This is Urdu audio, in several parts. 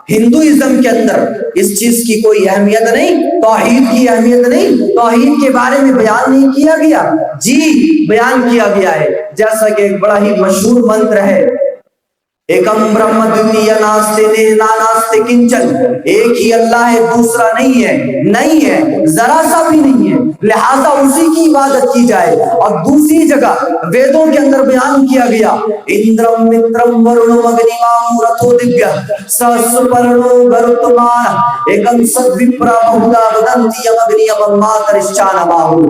ہندوازم کے اندر اس چیز کی کوئی اہمیت نہیں، توحید کی اہمیت نہیں، توحید کے بارے میں بیان نہیں کیا گیا؟ جی بیان کیا گیا ہے، جیسا کہ ایک بڑا ہی مشہور منتر ہے، ایکم برہم دوتیہ ناستے نینا ناستے کنچن، ایک ہی اللہ ہے، دوسرا نہیں ہے، نہیں ہے، ذرا سا بھی نہیں ہے، لہذا اسی کی عبادت کی جائے۔ اور دوسری جگہ ویدوں کے اندر بیان کیا گیا، اندرم مترم ورنم اگنیمام رتھو دیویا سہسرپرنو گرتمان ایکم سدوپرا بہولا ودنتی اگنیم ماترشچان باہو۔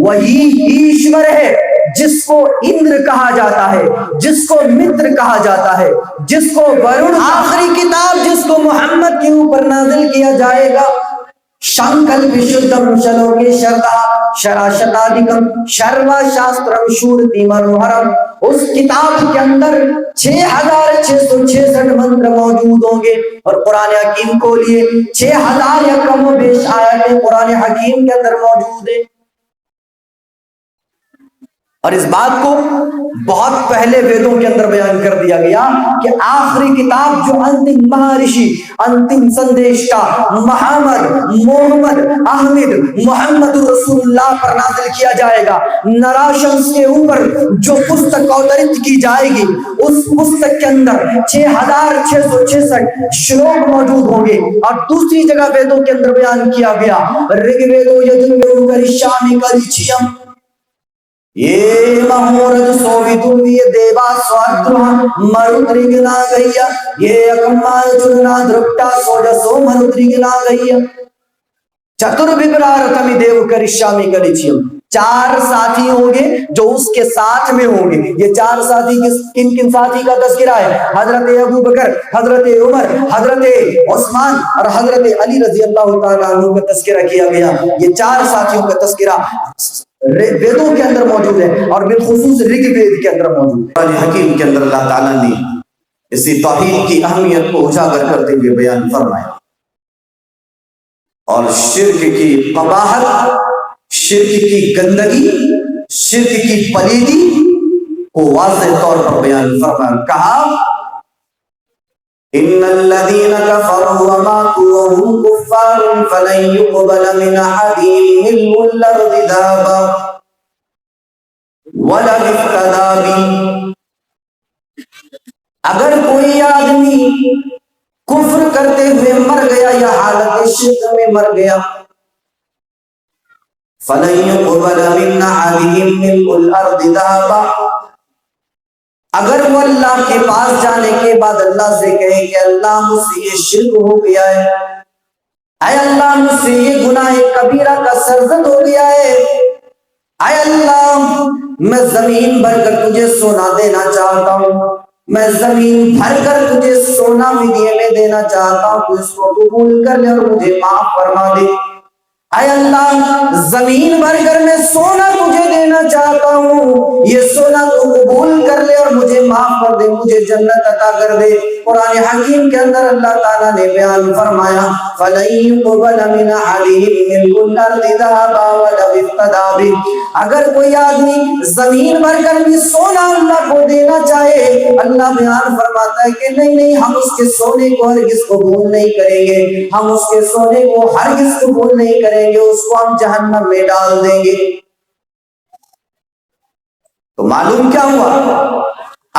وہی ایشور ہے جس کو اندر کہا جاتا ہے، جس کو متر کہا جاتا ہے، جس کو ورن، آخری کتاب جس کو محمد کے اوپر نازل کیا جائے گا، شنکل وشدھم شلوکے شردہ شراشتادکم شروا شاسترم شورتی منوہرم، اس کتاب کے اندر 6666 منتر موجود ہوں گے، اور قرآن حکیم کو لیے 6000 یا کم و بیش آیتیں قرآن حکیم کے اندر موجود ہیں۔ اور اس بات کو بہت پہلے ویدوں کے اندر بیان کر دیا گیا کہ آخری کتاب جو انتم مہارشی، انتم سندیشتا محمد محمد احمد محمد رسول اللہ پر نازل کیا جائے گا، نراشمس کے اوپر جو پستک اوترت کی جائے گی، اس پستک کے اندر 6666 شلوک موجود ہوں گے۔ اور دوسری جگہ ویدوں کے اندر بیان کیا گیا، رگ ویدو یجنگو کرشامی کریچیم یہ مہورج سوویدوی دیوا سوادرہ مرودرگنا گئیا یہ اکمال جننا درپٹا سوجسو مرودرگنا گئیا چتر ببرارتمی دیو کرشامی کریچیم۔ 4 ساتھی ہوں گے جو اس کے ساتھ میں ہوں گے۔ یہ 4 ساتھی کن کن ساتھی کا تذکرہ ہے؟ حضرت ابو بکر، حضرت عمر، حضرت عثمان اور حضرت علی رضی اللہ تعالیٰ عنہ کا تذکرہ کیا گیا۔ یہ 4 ساتھیوں کا تذکرہ ویدوں کے اندر موجود ہے، اور بالخصوص رگ وید کے اندر موجود ہے۔ قرآن حکیم کے اندر اللہ تعالیٰ نے اسی توحید کی اہمیت کو اجاگر کرتے ہوئے بیان فرمایا، اور شرک کی قباحت، شرک کی گندگی، شرک کی پلیدی کو واضح طور پر بیان فرمایا۔ کہا ان الذين كفروا وماتوا وهم كفار فلن يقبل من احدهم ملء الارض ذهبا ولا افتدى به۔ اگر کوئی آدمی کفر کرتے ہوئے مر گیا یا حالت شرک میں مر گیا، فلن يقبل من احدهم ملء الارض ذهبا، اگر وہ اللہ کے پاس جانے کے بعد اللہ سے کہے کہ اللہ مجھ سے یہ شرک ہو گیا ہے، اے اللہ مجھ سے یہ گناہ کبیرہ کا سرزد ہو گیا ہے، اے اللہ میں زمین بھر کر تجھے سونا دینا چاہتا ہوں، میں زمین بھر کر تجھے سونا فدیے میں دینا چاہتا ہوں، تو اس کو قبول کر لے اور مجھے معاف فرما دے۔ اے اللہ زمین بھر کر میں سونا تجھے دینا چاہتا ہوں، یہ سونا تو قبول کر لے اور مجھے معاف کر دے، مجھے جنت عطا کر دے۔ قرآن حکیم کے اندر اللہ تعالیٰ نے بیان فرمایا فَلَن يُقْبَلَ مِنْ أَحَدِهِم مِّلْءُ الْأَرْضِ ذَهَبًا وَلَوِ افْتَدَىٰ بِهِ۔ اگر کوئی آدمی زمین بھر کر بھی سونا اللہ کو دینا چاہے، اللہ بیان فرماتا ہے کہ نہیں نہیں، ہم اس کے سونے کو ہرگز قبول نہیں کریں گے، ہم اس کے سونے کو ہرگز قبول نہیں کریں گے، اس کو ہم جہنم میں ڈال دیں گے۔ تو معلوم کیا ہوا؟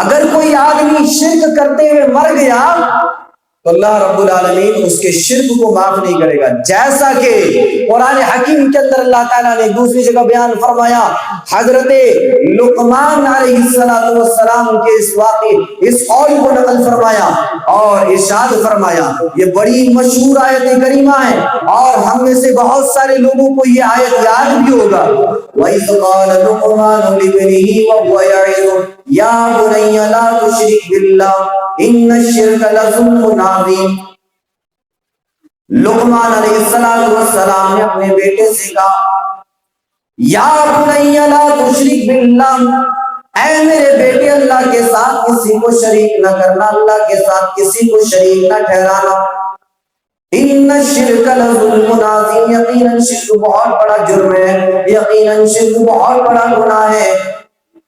اگر کوئی آدمی شرک کرتے ہوئے مر گیا تو اللہ رب العالمین اس کے شرک کو معاف نہیں کرے گا، جیسا کہ قرآن حکیم کے اندر اللہ تعالیٰ نے دوسری جگہ بیان فرمایا، حضرت لقمان علیہ السلام کے اس واقعے، اس قول کو نقل فرمایا اور ارشاد فرمایا، یہ بڑی مشہور آیت کریمہ ہے اور ہم میں سے بہت سارے لوگوں کو یہ آیت یاد بھی ہوگا۔ وَإِذْ قَالَ لُقْمَانُ لِابْنِهِ وَهُوَ يَعِظُهُ يَا بُنَيَّ لَا تُشْرِكْ بِاللَّهِ إِنَّ الشِّرْكَ لَظُلْمٌ عَظِيمٌ۔ لقمان علیہ السلام نے اپنے بیٹے سے کہا، یا بنی لا تشرک باللہ، اے میرے بیٹے اللہ کے ساتھ کسی کو شریک نہ کرنا، اللہ کے ساتھ کسی کو شریک نہ ٹھہرانا۔ ان الشرک لظلم عظیم، یقیناً شرک بہت بڑا جرم ہے، یقیناً شرک بہت بڑا گناہ ہے۔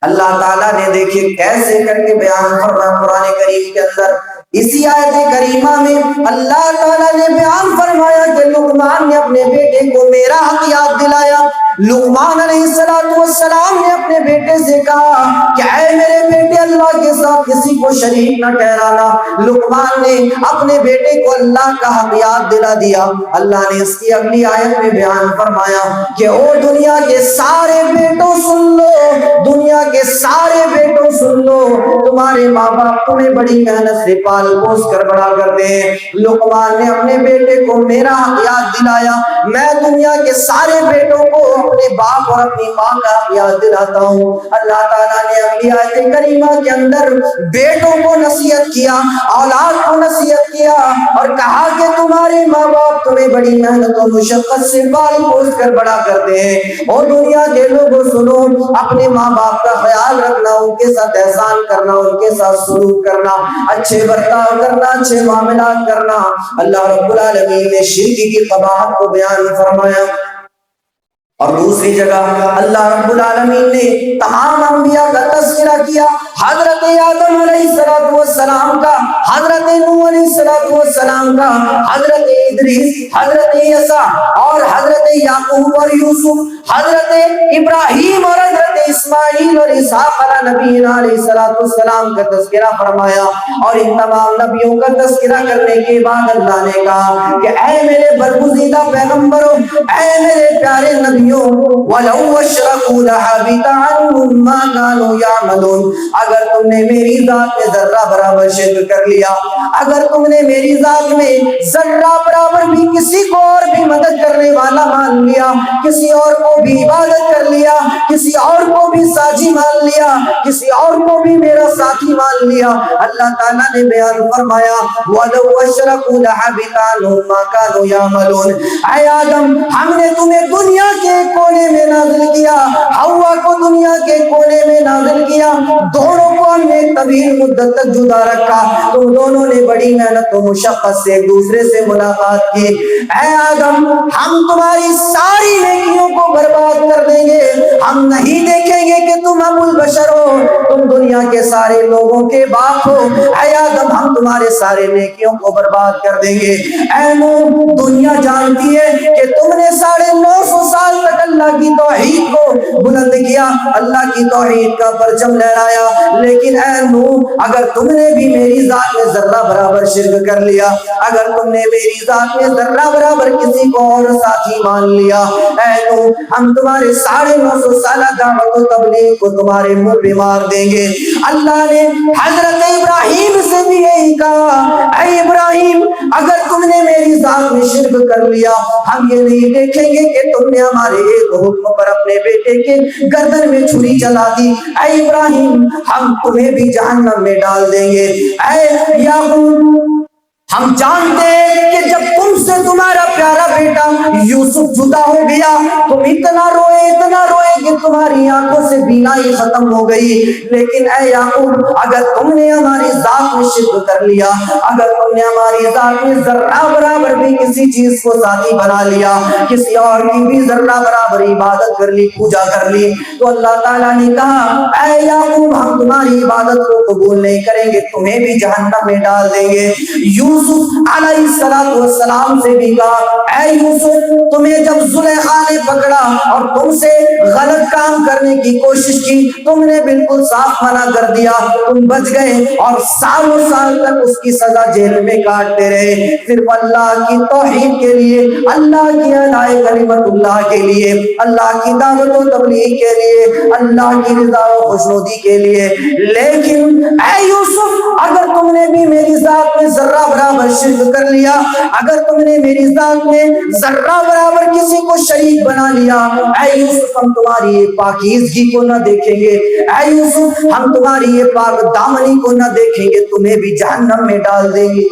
اللہ تعالیٰ نے دیکھیے کیسے کر کے بیان فرمایا قرآن کریم کے اندر، اسی آیت کریمہ میں اللہ تعالیٰ نے بیان فرمایا کہ لقمان نے اپنے بیٹے کو میرا حق یاد دلایا۔ لقمان علیہ السلام نے اپنے بیٹے سے کہا کہ اے میرے بیٹے اللہ کے ساتھ کسی کو شریک نہ ٹھہرانا۔ لقمان نے اپنے بیٹے کو اللہ کا حق یاد دلا دیا۔ اللہ نے اس کی اگلی آیت میں بیان فرمایا کہ او دنیا کے سارے بیٹوں سن لو، دنیا کے سارے بیٹوں سن لو، تمہارے ماں باپ تمہیں بڑی محنت سے پال پوس کر بڑا کرتے ہیں۔ لقمان نے اپنے بیٹے کو میرا حق یاد دلایا، میں دنیا کے سارے بیٹوں کو اپنے باپ اور اپنی ماں کا حق یاد دلاتا ہوں۔ اللہ تعالیٰ نے اگلی آیت کریمہ کے اندر بیٹوں کو نصیحت کیا، اولاد کو نصیحت کیا اور کہا کہ تمہارے ماں باپ تمہیں بڑی محنت و مشقت سے پال پوس کر بڑا کرتے ہیں۔ اور دنیا کے لوگوں سنو، اپنے ماں باپ کا خیال رکھنا، ان کے ساتھ احسان کرنا، ان کے ساتھ سلوک کرنا، اچھے برتاؤ کرنا، اچھے معاملات کرنا۔ اللہ رب العالمین نے شرک کی قباحت کو بیان فرمایا۔ اور دوسری جگہ اللہ رب العالمین نے تمام انبیاء کا تذکرہ کیا، حضرت آدم علیہ السلام کا، حضرت نوح علیہ السلام کا، حضرت ادریس، حضرت عیسیٰ اور حضرت یعقوب اور یوسف، حضرت ابراہیم اور حضرت اسماعیل اور اسحاق علیہ نبینا علیہ السلام کا تذکرہ فرمایا۔ اور ان تمام نبیوں کا تذکرہ کرنے کے بعد اللہ نے کہا کہ اے میرے برگزیدہ پیغمبروں، اے میرے پیارے نبی، وَلَوْ أَشْرَكُوا لَحَبِطَ عَنْهُمْ مَا كَانُوا يَعْمَلُونَ، اگر تم نے میری ذات میں ذرہ برابر شرک کر لیا، اگر تم نے میری ذات میں ذرہ برابر بھی کسی کو اور بھی مدد کرنے والا مان لیا، کسی اور کو بھی عبادت کر لیا، کسی اور کو بھی ساجی مان لیا، کسی اور کو بھی میرا ساتھی مان لیا، اللہ تعالیٰ نے بیان فرمایا وَلَوْ أَشْرَكُوا لَحَبِطَ عَنْهُمْ مَا كَانُوا يَعْمَلُونَ۔ اے آدم، ہم نے تمہیں دنیا کے کونے میں نازل کیا، حوا کو دنیا کے کونے میں نازل کیا، دونوں کو ہم نے طویل مدت تک جدا رکھا، تم دونوں نے بڑی محنت و مشقت سے ایک دوسرے سے ملاقات کی۔ اے آدم، ہم تمہاری ساری نیکیوں کو برباد کر دیں گے، ہم نہیں دیکھیں گے کہ تم ابو البشر ہو، تم دنیا کے سارے لوگوں کے باپ ہو۔ اے آدم، ہم تمہارے سارے نیکیوں کو برباد کر دیں گے۔ اے نوح، دنیا جانتی ہے کہ تم نے 950 سال تک اللہ کی توحید کو بلند کیا، اللہ کی توحید کا پرچم لہرایا، لیکن اے نوح، اگر تم نے بھی میری ذات میں ذرہ برابر شرک کر لیا، اگر تم نے میری ذات میں ذرہ برابر کسی کو اور ساتھی مان لیا، اے نوح، ہم تمہارے 950 سالہ دعوت و تبلیغ کو تمہارے منہ پہ مار دیں گے۔ اللہ نے حضرت ابراہیم سے بھی یہی کہا، اے ابراہیم، اگر تم نے میری ذات میں شرک کر لیا، ہم یہ نہیں دیکھیں گے کہ تم نے ہمارے ایک حکم پر اپنے بیٹے کے گردن میں چھری چلا دی، اے ابراہیم، ہم تمہیں بھی جہنم میں ڈال دیں گے۔ اے یعقوب، ہم جانتے ہیں کہ جب تم سے تمہارا پیارا بیٹا یوسف جدا ہو گیا، تم اتنا روئے کہ تمہاری آنکھوں سے بینائی ختم ہو گئی، لیکن اے یعقوب، اگر تم نے ہماری ذات میں شرک کر لیا، اگر تم نے ہماری ذات میں ذرہ برابر بھی کسی چیز کو ذاتی بنا لیا، کسی اور کی بھی ذرہ برابر عبادت کر لی، پوجا کر لی، تو اللہ تعالیٰ نے کہا اے یعقوب، ہم تمہاری عبادت کو قبول نہیں کریں گے، تمہیں بھی جہنم میں ڈال دیں گے۔ یوسف علیہ السلام سے بھی کہا اے یوسف، تمہیں جب زلیخا نے پکڑا اور تم سے غلط کام کرنے کی کوشش کی، تم نے بالکل صاف منع کر دیا، تم بچ گئے اور سالوں سال تک اس کی سزا جیل میں کاٹتے رہے، صرف اللہ کی توحید کے لیے، اللہ کی اعلاء کلمت اللہ کے لیے، اللہ کی دعوت و تبلیغ کے لیے، اللہ کی رضا و خوشنودی کے لیے۔ لیکن اے یوسف، اگر تم نے بھی میری ذات میں ذرہ برابر شرک کر لیا، اگر تم نے میری ذات میں ذرہ برابر کسی کو شریک بنا لیا، اے یوسف، ہم تمہاری یہ پاکیزگی کو نہ دیکھیں گے، اے یوسف، ہم تمہاری یہ پاک دامنی کو نہ دیکھیں گے، تمہیں بھی جہنم میں ڈال دیں گے۔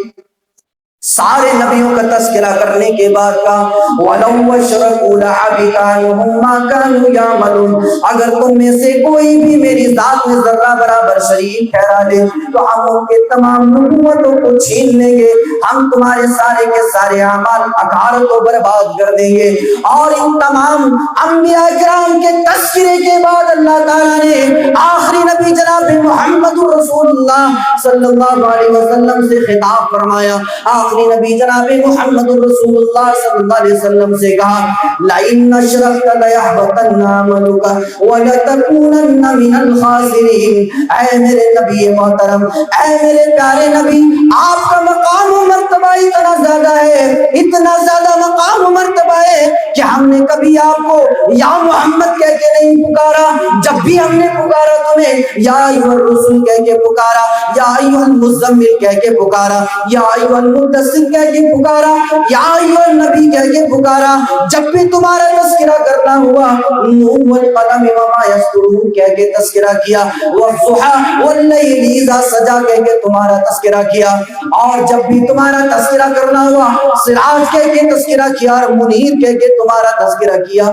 سارے نبیوں کا تذکرہ کرنے کے بعد کہا وَلَوْ أَشْرَكُوا لَحَبِطَ عَنْهُمْ مَا كَانُوا يَعْمَلُونَ، اگر تم میں سے کوئی بھی میری ذات میں ذرہ برابر شریک ٹھہرا دے تو ہم ان کے تمام نبوتوں کو چھین لیں گے، ہم تمہارے سارے کے سارے اعمال اکار کو برباد کر دیں گے۔ اور ان تمام انبیاء کرام کے تذکرے کے بعد اللہ تعالیٰ نے آخری نبی جناب محمد رسول اللہ صلی اللہ علیہ وسلم سے خطاب فرمایا۔ آخری نبی جناب محمد رسول اللہ صلی اللہ علیہ وسلم سے کہا لَإِنَّ أَشْرَكْتَ لَيَحْبَطَنَّ عَمَلُكَ وَلَتَكُونَنَّ مِنَ الْخَاسِرِينَ۔ اے میرے نبی محترم، اے میرے پیارے نبی، آپ کا مقام و مرتبہ اتنا زیادہ ہے، اتنا زیادہ مقام و مرتبہ ہے کہ ہم نے کبھی آپ کو یا محمد کہہ کے نہیں پکارا، جب بھی ہم نے پکارا تمہیں یا ایھا الرسول کہہ کے پکارا، یا ایھا المزمل کہہ کے پکارا، یا ایھا المدثر کہہ کے پکارا، یا ایھا النبی کہہ کے پکارا۔ جب بھی تمہارا تذکرہ کرنا ہوا نون والقلم وما یسطرون کہہ کے تذکرہ کیا، والضحی واللیل اذا سجا کہہ کے تمہارا تذکرہ کیا، اور جب بھی تمہارا تذکرہ کرنا ہوا سراج کہہ کے تذکرہ کیا، اور منیر کہہ کے تمہارا تذکرہ کیا۔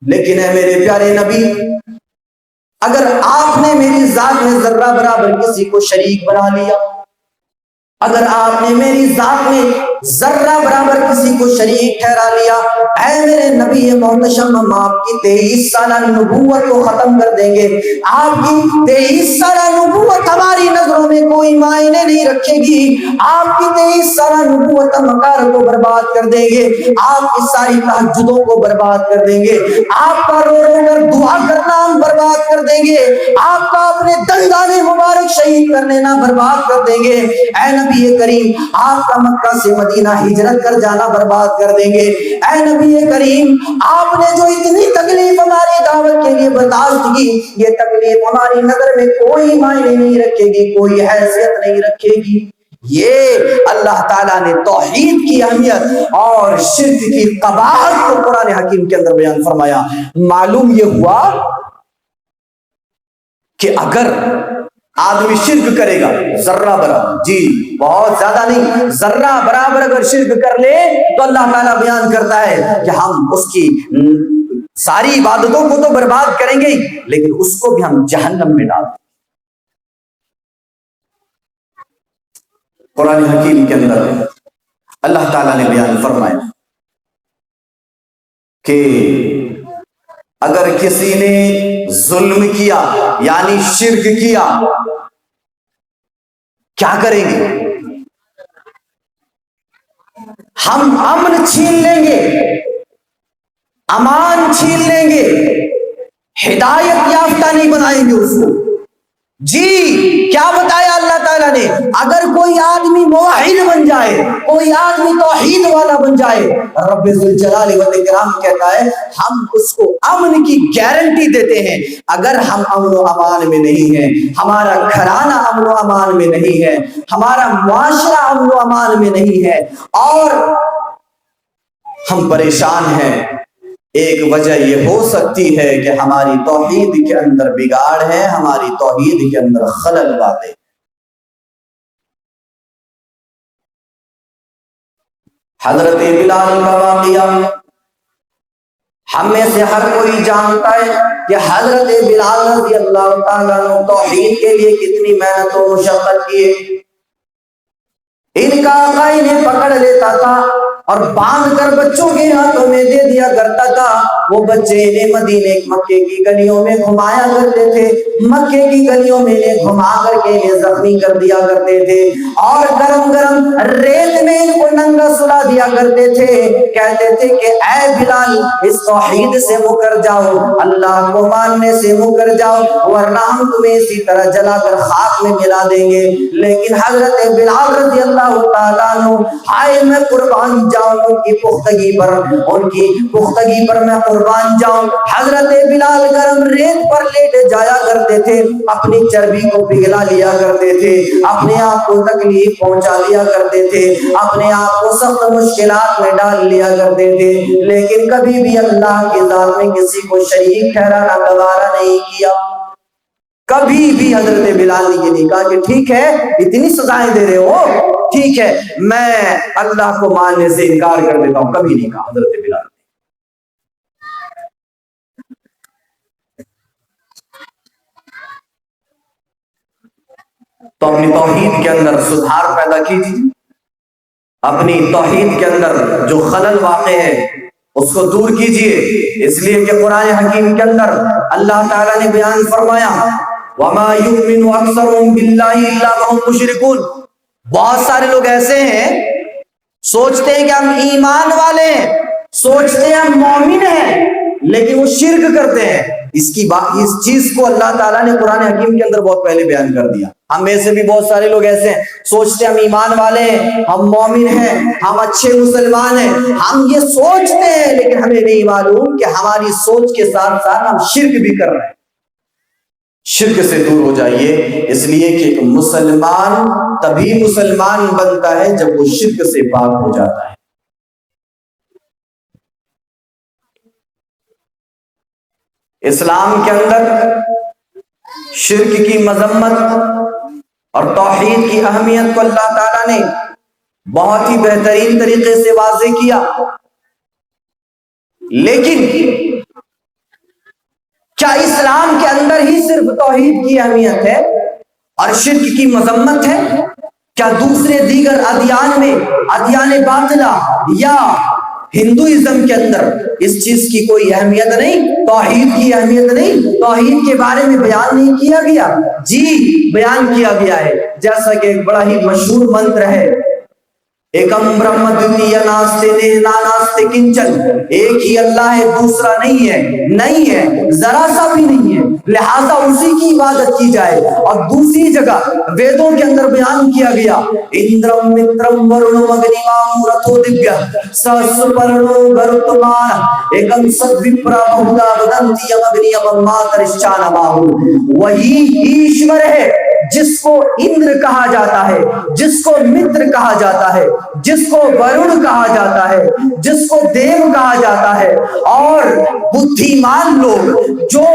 لیکن اے میرے پیارے نبی، اگر آپ نے میری ذات میں ذرہ برابر کسی کو شریک بنا لیا، اگر آپ نے میری ذات میں ذرہ برابر کسی کو شریک ٹھہرا لیا، اے میرے نبی محتشم، ہم آپ کی 23 سالہ نبوت کو ختم کر دیں گے۔ آپ کی 23 سالہ نبوت ہماری نظروں میں کوئی معنی نہیں رکھے گی، آپ کی 23 سالہ نبوت ہم مکار کو برباد کر دیں گے، آپ کی ساری تہجدوں کو برباد کر دیں گے، آپ کا رو رو کر دعا کرنا ہم برباد کر دیں گے، آپ کا اپنے دندان مبارک شہید کرنے نہ برباد کر دیں گے۔ اے نبی کریم، آپ کا مکہ سے مدینہ ہجرت کر جانا برباد کر دیں گے۔ اے نبی کریم، آپ نے جو اتنی تکلیف ہماری دعوت کے لیے برداشت کی، یہ تکلیف ہماری نظر میں کوئی معنی نہیں رکھے گی، کوئی حیثیت نہیں رکھے گی۔ یہ اللہ تعالیٰ نے توحید کی اہمیت اور شرک کی قباحت کو قرآن حکیم کے اندر بیان فرمایا۔ معلوم یہ ہوا کہ اگر آدمی شرک کرے گا ذرہ برابر، جی بہت زیادہ نہیں، ذرہ برابر اگر شرک کر لے تو اللہ تعالیٰ بیان کرتا ہے کہ ہم اس کی ساری عبادتوں کو تو برباد کریں گے لیکن اس کو بھی ہم جہنم میں ڈال دیں۔ قرآن حکیم کے اندر اللہ تعالیٰ نے بیان فرمایا کہ اگر کسی نے ظلم کیا یعنی شرک کیا، کیا کریں گے؟ ہم امن چھین لیں گے، امان چھین لیں گے، ہدایت یافتہ نہیں بنائیں گے اس کو۔ جی کیا بتایا اللہ تعالیٰ نے؟ اگر کوئی آدمی موحد بن جائے، کوئی آدمی توحید والا بن جائے، رب ذوالجلال والاکرام کہتا ہے ہم اس کو امن کی گارنٹی دیتے ہیں۔ اگر ہم امن و امان میں نہیں ہیں، ہمارا گھرانہ امن و امان میں نہیں ہے، ہمارا معاشرہ امن و امان میں نہیں ہے اور ہم پریشان ہیں، ایک وجہ یہ ہو سکتی ہے کہ ہماری توحید کے اندر بگاڑ ہے، ہماری توحید کے اندر خلل باتیں۔ حضرت بلال کا واقعہ ہم میں سے ہر کوئی جانتا ہے کہ حضرت بلال رضی اللہ تعالیٰ عنہ توحید کے لیے کتنی محنت و مشقت کیے۔ ان کا آقا انہیں پکڑ لیتا تھا اور باندھ کر بچوں کے ہاتھوں میں دے دیا کرتا تھا، وہ بچے انہیں مدینے مکے کی گلیوں میں گھمایا کرتے تھے، مکے کی گلیوں میں انہیں گھما کر کے انہیں زخمی کر دیا کرتے تھے اور گرم گرم ریت میں ان کو ننگا سلا دیا کرتے تھے۔ کہتے تھے کہ اے بلال اس توحید سے مکر جاؤ، اللہ کو ماننے سے مکر جاؤ ورنہ ہم تمہیں اسی طرح جلا کر خاک میں ملا دیں گے۔ لیکن حضرت بلال رضی اللہ تعالیٰ عنہ، ہائے میں قربان جاؤں ان کی پختگی پر، ان کی پختگی پر میں قربان جاؤں۔ حضرت بلال گرم ریت پر لیٹ جایا کرتے تھے، اپنی چربی کو پگھلا لیا کرتے تھے، اپنے آپ کو تکلیف پہنچا لیا کرتے تھے، اپنے آپ کو سخت مشکلات میں ڈال لیا کرتے تھے، لیکن کبھی بھی اللہ کی ذات میں کسی کو شریک ٹھہرانا گوارا نہیں کیا۔ کبھی بھی حضرت بلال نے یہ نہیں کہا کہ ٹھیک ہے اتنی سزائیں دے رہے ہو ٹھیک ہے میں اللہ کو ماننے سے انکار کر دیتا ہوں. کبھی نہیں کہا حضرت بلال. تو اپنی توحید کے اندر سدھار پیدا کیجیے، اپنی توحید کے اندر جو خلل واقع ہے اس کو دور کیجیے. اس لیے کہ قرآن حکیم کے اندر اللہ تعالیٰ نے بیان فرمایا وَمَا يُؤْمِنُ أَكْثَرُهُمْ بِاللَّهِ إِلَّا وَهُمْ مُشْرِكُونَ. بہت سارے لوگ ایسے ہیں سوچتے ہیں کہ ہم ایمان والے ہیں، سوچتے ہیں ہم مومن ہیں، لیکن وہ شرک کرتے ہیں. اس چیز کو اللہ تعالیٰ نے قرآن حکیم کے اندر بہت پہلے بیان کر دیا. ہم میں سے بھی بہت سارے لوگ ایسے ہیں سوچتے ہیں ہم ایمان والے ہیں، ہم مومن ہیں، ہم اچھے مسلمان ہیں، ہم یہ سوچتے ہیں، لیکن ہمیں نہیں معلوم کہ ہماری سوچ کے ساتھ ساتھ ہم شرک بھی کر رہے ہیں. شرک سے دور ہو جائیے، اس لیے کہ مسلمان تبھی مسلمان بنتا ہے جب وہ شرک سے پاک ہو جاتا ہے. اسلام کے اندر شرک کی مذمت اور توحید کی اہمیت کو اللہ تعالیٰ نے بہت ہی بہترین طریقے سے واضح کیا. لیکن کیا اسلام کے اندر ہی صرف توحید کی اہمیت ہے اور شرک کی مذمت ہے؟ کیا دوسرے دیگر ادیان میں، ادیان باطلہ یا ہندوازم کے اندر اس چیز کی کوئی اہمیت نہیں؟ توحید کی اہمیت نہیں؟ توحید کے بارے میں بیان نہیں کیا گیا؟ جی بیان کیا گیا ہے. جیسا کہ ایک بڑا ہی مشہور منتر ہے ایکم برہم دویتیہ ناستے نیہنا ناستے کنچن. ایک ہی اللہ ہے، دوسرا نہیں ہے، نہیں ہے، ذرا سا بھی نہیں ہے، لہذا اسی کی عبادت کی جائے. اور دوسری جگہ ویدوں کے اندر بیان کیا گیا اندرم مترم ورنم اگنیمام رتھو دیویہ سہسرپرنو گرتمان ایکم ستوپرا بہودا ودنتی یم اگنیم ماترشچان باہو. وہی ایشور ہے جس کو اندر کہا جاتا ہے، جس کو متر کہا جاتا ہے، جس کو ورن کہا جاتا ہے، جس کو دیو کہا جاتا ہے. اور بدھیمان لوگ، جو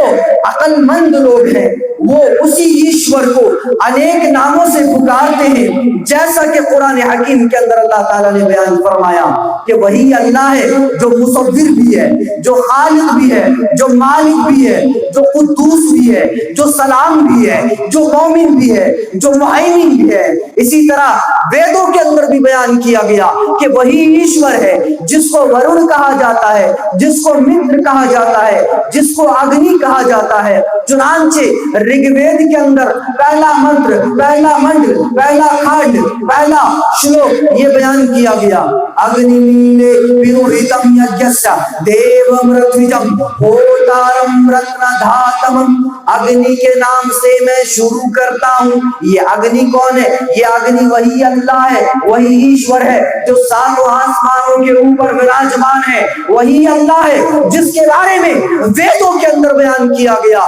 عقل مند لوگ ہیں، وہ اسی ایشور کو انیک ناموں سے پکارتے ہیں. جیسا کہ قرآن حکیم کے اندر اللہ تعالیٰ نے بیان فرمایا کہ وہی اللہ ہے جو مصور بھی ہے، جو خالق بھی ہے، جو مالک بھی ہے، جو قدوس بھی ہے، جو سلام بھی ہے، جو مومن بھی ہے، جو مہیمن بھی ہے. اسی طرح ویدوں کے اندر بھی بیان کیا گیا کہ وہی ایشور ہے جس کو ورن کہا جاتا ہے، جس کو متر کہا جاتا ہے، جس کو اگنی کہا جاتا ہے. چنانچہ رگ وید کے اندر پہلا منتر، پہلا منڈل، پہلا کھانڈ، پہلا شلوک یہ بیان کیا گیا اگنی نیلے پیروہتم یجسیا دیوم رتوجم ہوتارم رتن دھاتمم. اگنی کے نام سے میں شروع کرتا ہوں. یہ اگنی کون ہے؟ یہ اگنی وہی اللہ ہے، وہی ایشور ہے جو ساتوں آسمانوں کے اوپر وراجمان ہے. وہی اللہ ہے جس کے بارے میں ویدوں کے اندر بیان کیا گیا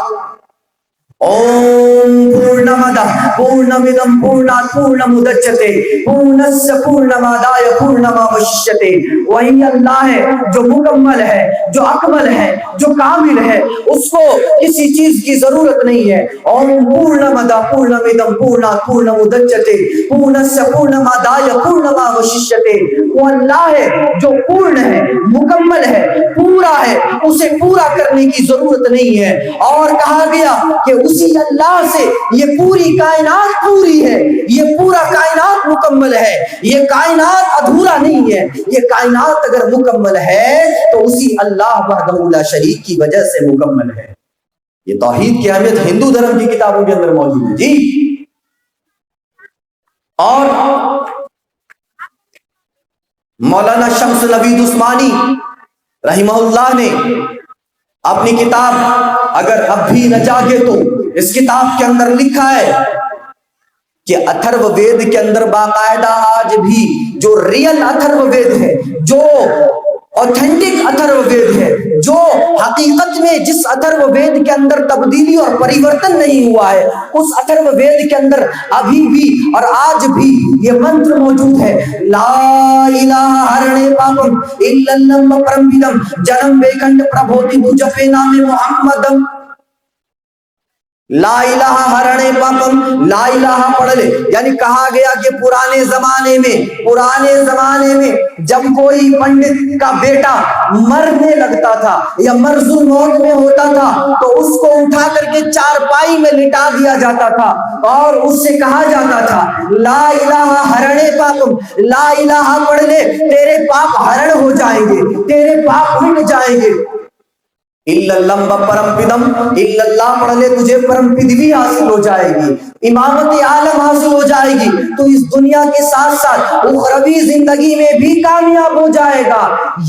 اوم پورنمدہ پورنمدم پورنات پورنمدچتے پورنس پورنمادائے پورنماوشیتے. وہی اللہ ہے جو مکمل ہے، جو اکمل ہے، جو کامل ہے، اس کو کسی چیز کی ضرورت نہیں ہے. اوم پورنمدہ پورنمدم پورنات پورنمدچتے پورنس پورنمادائے پورنماوشیتے. وہ اللہ ہے جو پورن ہے، مکمل ہے، پورا ہے، اسے پورا کرنے کی ضرورت نہیں ہے. اور کہا گیا کہ اسی اللہ سے یہ پوری کائنات پوری ہے، یہ پورا کائنات مکمل ہے، یہ کائنات ادھورا نہیں ہے. یہ کائنات اگر مکمل ہے تو اسی اللہ وحدہ لا شریک کی وجہ سے مکمل ہے. یہ توحید کی اہمیت ہندو دھرم کی کتابوں کے اندر موجود ہے. جی اور مولانا شمس نوید عثمانی رحمہ اللہ نے اپنی کتاب اگر اب بھی نہ جاگے تو اس کتاب کے اندر لکھا ہے کہ اتھرو وید کے اندر باقاعدہ آج بھی جو ریل اتھرو وید ہے، جو اوتھینٹک اتھرو وید ہے، جو حقیقت میں جس اتھرو وید کے اندر تبدیلی اور پریورتن نہیں ہوا ہے، اس اتھرو وید کے اندر ابھی بھی اور آج بھی یہ منتر موجود ہے لا الہ ہرنے پاپم الا پرمویدم جنم ویکنڈ پربھوتی تو جپے نام محمدم. لا الہ ہرنے پاپم، لا الہ پڑھ لے. یعنی کہا گیا کہ پرانے زمانے میں جب کوئی پنڈت کا بیٹا مرنے لگتا تھا یا مرض الموت میں ہوتا تھا تو اس کو اٹھا کر کے چارپائی میں لٹا دیا جاتا تھا اور اس سے کہا جاتا تھا لا الہ ہرنے پاپم، لا الہ پڑھ لے تیرے پاپ ہرن ہو جائیں گے، تیرے پاپ مٹ جائیں گے. اللہ پڑھ لے تجھے پرم پدوی حاصل ہو جائے گی، امامت عالم حاصل ہو جائے گی، تو اس دنیا کے ساتھ ساتھ اخروی زندگی میں بھی کامیاب ہو جائے گا.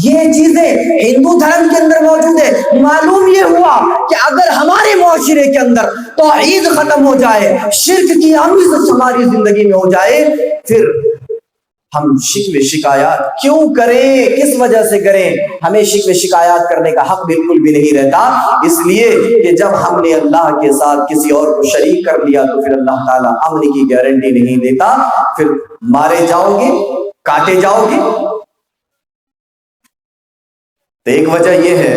یہ چیزیں ہندو دھرم کے اندر موجود ہے. معلوم یہ ہوا کہ اگر ہمارے معاشرے کے اندر توحید ختم ہو جائے، شرک کی آمیزش ہماری زندگی میں ہو جائے، پھر ہم شکوے شکایات کیوں کریں؟ کس وجہ سے کریں؟ ہمیں شکوے شکایات کرنے کا حق بالکل بھی نہیں رہتا، اس لیے کہ جب ہم نے اللہ کے ساتھ کسی اور کو شریک کر لیا تو پھر اللہ تعالیٰ امن کی گارنٹی نہیں دیتا، پھر مارے جاؤ گے، کاٹے جاؤ گے. تو ایک وجہ یہ ہے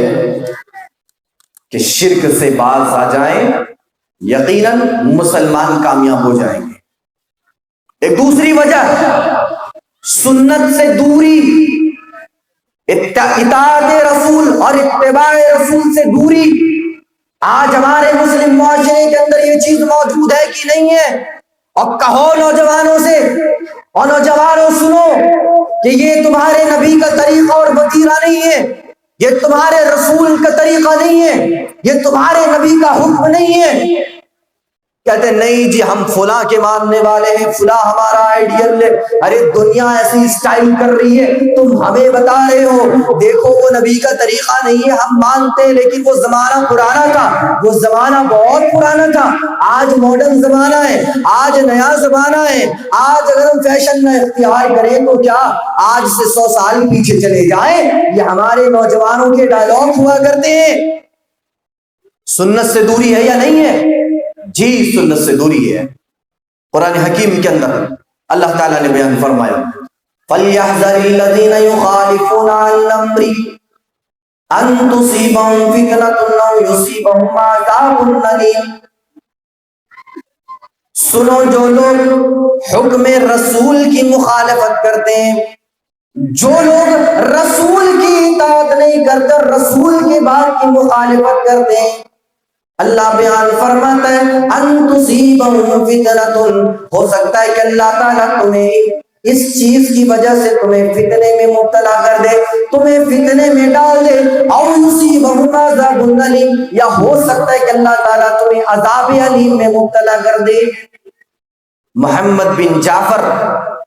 کہ شرک سے باز آ جائیں، یقیناً مسلمان کامیاب ہو جائیں گے. ایک دوسری وجہ سنت سے دوری، اطاعت رسول اور اتباع رسول سے دوری. آج ہمارے مسلم معاشرے کے اندر یہ چیز موجود ہے کہ نہیں ہے؟ اور کہو نوجوانوں سے، اور نوجوانوں سنو کہ یہ تمہارے نبی کا طریقہ اور وتیرہ نہیں ہے، یہ تمہارے رسول کا طریقہ نہیں ہے، یہ تمہارے نبی کا حکم نہیں ہے. کہتے نہیں جی ہم فلاں کے ماننے والے ہیں، فلاں ہمارا آئیڈیل ہے. ارے دنیا ایسی اسٹائل کر رہی ہے، تم ہمیں بتا رہے ہو دیکھو وہ نبی کا طریقہ نہیں ہے، ہم مانتے ہیں لیکن وہ زمانہ پرانا تھا، وہ زمانہ بہت پرانا تھا. آج ماڈرن زمانہ ہے، آج نیا زمانہ ہے. آج اگر ہم فیشن میں اختیار کریں تو کیا آج سے 100 سال پیچھے چلے جائیں؟ یہ ہمارے نوجوانوں کے ڈائلاگ ہوا کرتے ہیں. سنت سے دوری ہے یا نہیں ہے؟ جی سنت سے دوری ہے. قرآن حکیم کے اندر اللہ تعالیٰ نے بیان فرمایا فَلْيَحْذَرِ الَّذِينَ يُخَالِفُونَ عَنْ أَمْرِهِ أَن تُصِيبَهُمْ فِتْنَةٌ أَوْ يُصِيبَهُمْ عَذَابٌ أَلِيمٌ. سنو جو لوگ حکم رسول کی مخالفت کرتے ہیں، جو لوگ رسول کی اطاعت نہیں کرتے، رسول کے بات کی مخالفت کرتے ہیں، اللہ بیان فرماتا ہے ان تصیبہم فتنۃ، ہو سکتا ہے کہ اللہ تعالیٰ تمہیں اس چیز کی وجہ سے تمہیں فتنے میں مبتلا کر دے، تمہیں فتنے میں ڈال دے. او یصیبہم عذاب علیم، یا ہو سکتا ہے کہ اللہ تعالیٰ تمہیں عذاب علیم میں مبتلا کر دے. محمد بن جعفر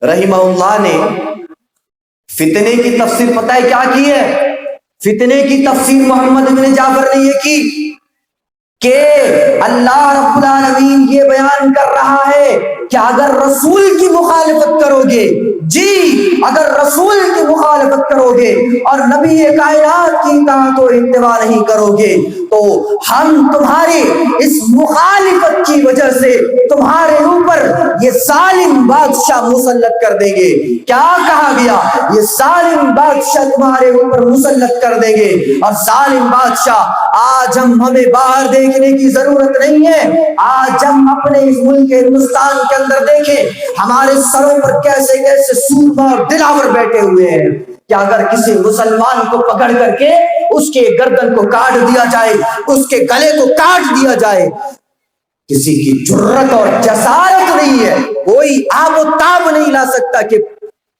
رحمہ اللہ نے فتنے کی تفسیر پتہ ہے کیا کی ہے؟ فتنے کی تفسیر محمد بن جعفر نے یہ کی کہ اللہ رب العالمین یہ بیان کر رہا ہے کہ اگر رسول کی مخالفت کرو گے، جی اگر رسول کی مخالفت کرو گے اور نبی کائنات کی اطاعت و اتباع نہیں کرو گے تو ہم تمہارے اس مخالفت کی وجہ سے تمہارے اوپر یہ ظالم بادشاہ مسلط کر دیں گے. کیا کہا گیا؟ یہ ظالم بادشاہ تمہارے اوپر مسلط کر دیں گے. اور ظالم بادشاہ آج ہمیں باہر دیکھنے کی ضرورت نہیں ہے، آج ہم اپنے اس ملک ہندوستان کے اندر دیکھیں ہمارے سروں پر کیسے کیسے سورما اور دلاور بیٹھے ہوئے ہیں کہ اگر کسی مسلمان کو پکڑ کر کے اس کے گردن کو کاٹ دیا جائے، اس کے گلے کو کاٹ دیا جائے، کسی کی جرت اور جسارت نہیں ہے، کوئی آب و تاب نہیں لا سکتا کہ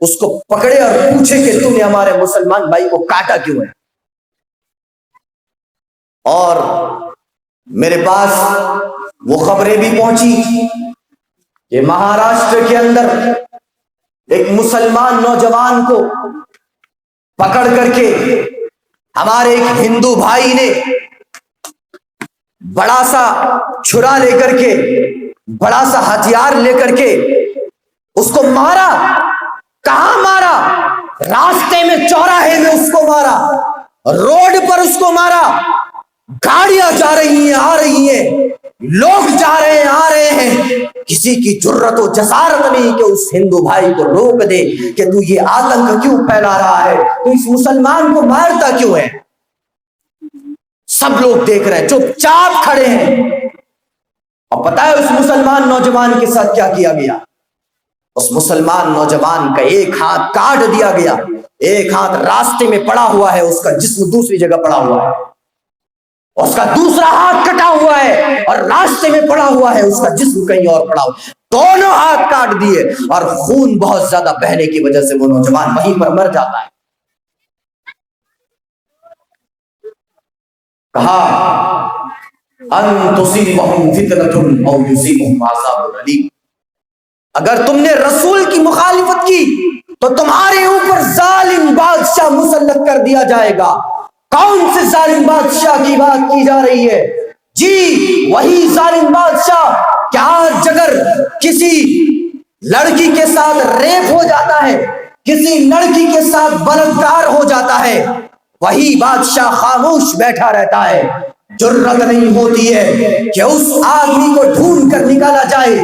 اس کو پکڑے اور پوچھے کہ تم نے ہمارے مسلمان بھائی کو کاٹا کیوں ہے. اور میرے پاس وہ خبریں بھی پہنچی کہ مہاراشٹر کے اندر ایک مسلمان نوجوان کو پکڑ کر کے ہمارے ایک ہندو بھائی نے بڑا سا چھرا لے کر کے، بڑا سا ہتھیار لے کر کے اس کو مارا. کہاں مارا؟ راستے میں، چوراہے میں اس کو مارا، روڈ پر اس کو مارا. گاڑیاں جا رہی ہیں آ رہی ہیں، لوگ جا رہے ہیں آ رہے ہیں، کسی کی جرت و جسارت نہیں کہ اس ہندو بھائی کو روک دے کہ تو یہ آتنک کیوں پھیلا رہا ہے، تو اس مسلمان کو مارتا کیوں ہے. سب لوگ دیکھ رہے ہیں، چپ چاپ کھڑے ہیں. اور پتہ ہے اس مسلمان نوجوان کے ساتھ کیا کیا گیا؟ اس مسلمان نوجوان کا ایک ہاتھ کاٹ دیا گیا، ایک ہاتھ راستے میں پڑا ہوا ہے، اس کا جسم دوسری جگہ پڑا ہوا ہے، اس کا دوسرا ہاتھ کٹا ہوا ہے اور راستے میں پڑا ہوا ہے، اس کا جسم کہیں اور پڑا ہوا ہے، دونوں ہاتھ کاٹ دیے اور خون بہت زیادہ بہنے کی وجہ سے وہ نوجوان وہیں پر مر جاتا ہے۔ کہا ان تصیبہم فتنۃ او یصیبہم عذاب علیم، اگر تم نے رسول کی مخالفت کی تو تمہارے اوپر ظالم بادشاہ مسلط کر دیا جائے گا۔ کون سے ظالم بادشاہ کی بات کی جا رہی ہے؟ جی وہی ظالم بادشاہ کہ آج اگر کسی لڑکی کے ساتھ ریپ ہو جاتا ہے، کسی لڑکی کے ساتھ بلاత్کار ہو جاتا ہے، وہی بادشاہ خاموش بیٹھا رہتا ہے، جرأت نہیں ہوتی ہے کہ اس آدمی کو ڈھونڈ کر نکالا جائے،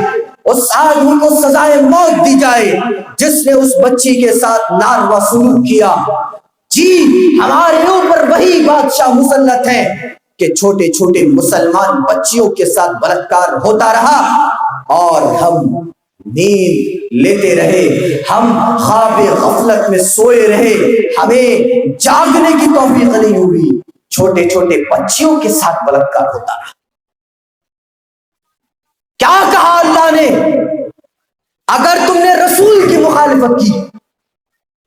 اس آدمی کو سزائے موت دی جائے جس نے اس بچی کے ساتھ ناروا سلوک کیا۔ جی ہمارے اوپر وہی بادشاہ مسلط ہے کہ چھوٹے چھوٹے مسلمان بچیوں کے ساتھ بلاత్کار ہوتا رہا اور ہم نیند لیتے رہے، ہم خواب غفلت میں سوئے رہے، ہمیں جاگنے کی توفیق نہیں ہوئی، چھوٹے چھوٹے بچیوں کے ساتھ بلاత్کار ہوتا رہا۔ کیا کہا اللہ نے؟ اگر تم نے رسول کی مخالفت کی،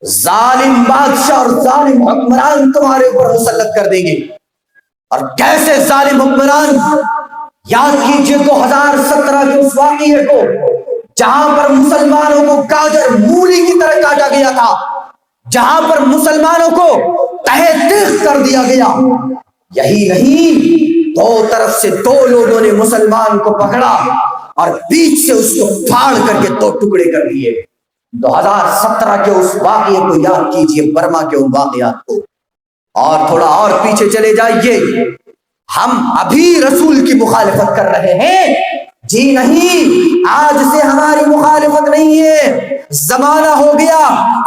ظالم بادشاہ اور ظالم حکمران تمہارے اوپر مسلط کر دیں گے۔ اور کیسے ظالم حکمران؟ یاد کیجئے 2017 کے اس واقعے کو جہاں پر مسلمانوں کو گاجر مولی کی طرح کاٹا گیا تھا، جہاں پر مسلمانوں کو تہہ تیغ کر دیا گیا۔ یہی نہیں، دو طرف سے دو لوگوں نے مسلمان کو پکڑا اور بیچ سے اس کو پھاڑ کر کے دو ٹکڑے کر دیے۔ 2017 کے اس واقعے کو یاد کیجئے، برما کے ان واقعات کو، اور تھوڑا اور پیچھے چلے جائیے۔ ہم ابھی رسول کی مخالفت کر رہے ہیں؟ جی نہیں، آج سے ہماری مخالفت نہیں ہے، زمانہ ہو گیا،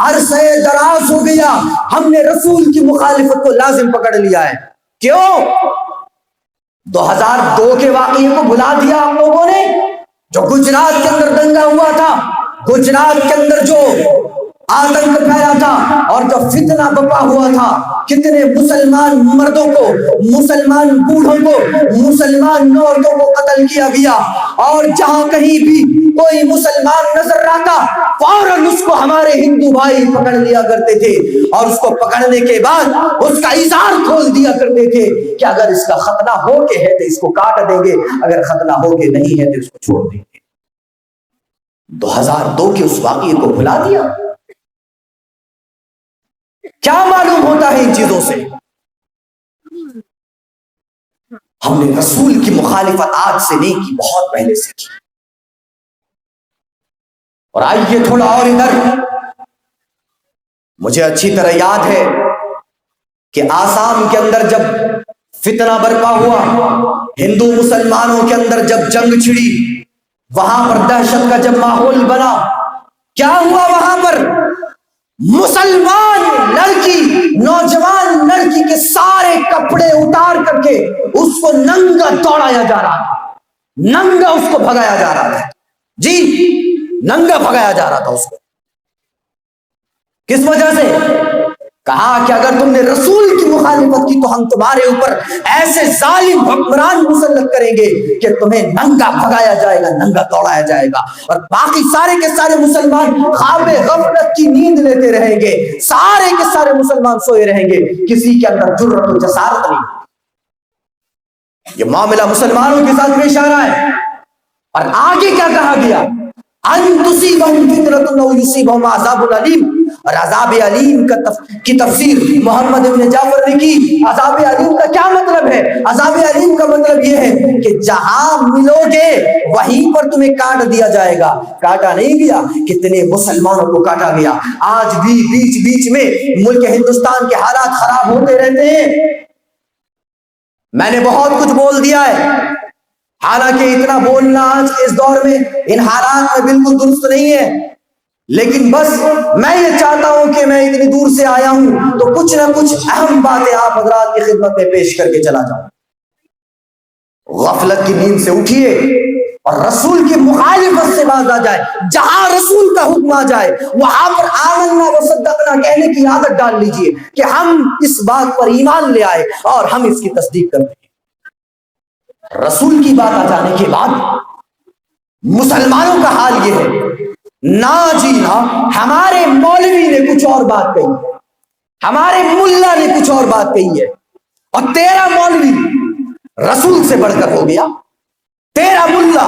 عرصہ دراز ہو گیا، ہم نے رسول کی مخالفت کو لازم پکڑ لیا ہے۔ کیوں؟ 2002 کے واقعے کو بھلا دیا آپ لوگوں نے، جو گجرات کے اندر دنگا ہوا تھا، گجرات کے اندر جو آتنک پھیلا تھا اور جو فتنہ بپا ہوا تھا، کتنے مسلمان مردوں کو، مسلمان بوڑھوں کو، مسلمان عورتوں کو قتل کیا گیا، اور جہاں کہیں بھی کوئی مسلمان نظر آتا فوراً اس کو ہمارے ہندو بھائی پکڑ لیا کرتے تھے، اور اس کو پکڑنے کے بعد اس کا اظہار کھول دیا کرتے تھے کہ اگر اس کا ختنہ ہو کے ہے تو اس کو کاٹ دیں گے، اگر ختنہ ہو کے نہیں ہے تو اس کو چھوڑ دیں گے۔ 2002 کے اس واقعے کو بھلا دیا۔ کیا معلوم ہوتا ہے ان چیزوں سے؟ ہم نے رسول کی مخالفت آج سے نہیں کی، بہت پہلے سے کی۔ اور آئیے تھوڑا اور ادھر، مجھے اچھی طرح یاد ہے کہ آسام کے اندر جب فتنہ برپا ہوا، ہندو مسلمانوں کے اندر جب جنگ چھڑی، وہاں پر دہشت کا جب ماحول بنا، کیا ہوا وہاں پر؟ مسلمان لڑکی، نوجوان لڑکی کے سارے کپڑے اتار کر کے اس کو ننگا دوڑایا جا رہا تھا، ننگا اس کو بھگایا جا رہا تھا، جی ننگا بھگایا جا رہا تھا اس کو۔ کس وجہ سے؟ کہا کہ اگر تم نے رسول کی مخالفت کی تو ہم تمہارے اوپر ایسے ظالم حکمران مسلط کریں گے کہ تمہیں ننگا بھگایا جائے گا، ننگا دوڑایا جائے گا، اور باقی سارے کے سارے مسلمان خواب غفلت کی نیند لیتے رہیں گے، سارے کے سارے مسلمان سوئے رہیں گے، کسی کے اندر جرأت و جسارت نہیں۔ یہ معاملہ مسلمانوں کے ساتھ پیش آ رہا ہے۔ اور آگے کیا کہا گیا؟ ان تصیبہم فتنۃ او یصیبہم عذاب علیم۔ اور عذاب علیم کی تفسیر محمد ابن جعفر نے کی۔ عذاب علیم کا کیا مطلب ہے؟ عذاب علیم کا مطلب یہ ہے کہ جہاں ملو گے وہیں پر تمہیں کاٹ دیا جائے گا۔ کاٹا نہیں گیا، کتنے مسلمانوں کو کاٹا گیا۔ آج بھی بیچ بیچ میں ملک ہندوستان کے حالات خراب ہوتے رہتے ہیں۔ میں نے بہت کچھ بول دیا ہے، حالانکہ اتنا بولنا آج کے اس دور میں ان حالات میں بالکل درست نہیں ہے، لیکن بس میں یہ چاہتا ہوں کہ میں اتنی دور سے آیا ہوں تو کچھ نہ کچھ اہم باتیں آپ حضرات کی خدمت میں پیش کر کے چلا جاؤں۔ غفلت کی نیند سے اٹھیے، اور رسول کی مخالفت سے باز آ جائے، جہاں رسول کا حکم آ جائے وہاں پر آمنا و صدقنا کہنے کی عادت ڈال لیجئے کہ ہم اس بات پر ایمان لے آئے اور ہم اس کی تصدیق کرتے ہیں۔ رسول کی بات آ جانے کے بعد مسلمانوں کا حال یہ ہے، نا جی نا، ہمارے مولوی نے کچھ اور بات کہی ہے، ہمارے ملا نے کچھ اور بات کہی ہے، اور تیرا مولوی رسول سے بڑھ کر ہو گیا، تیرا ملا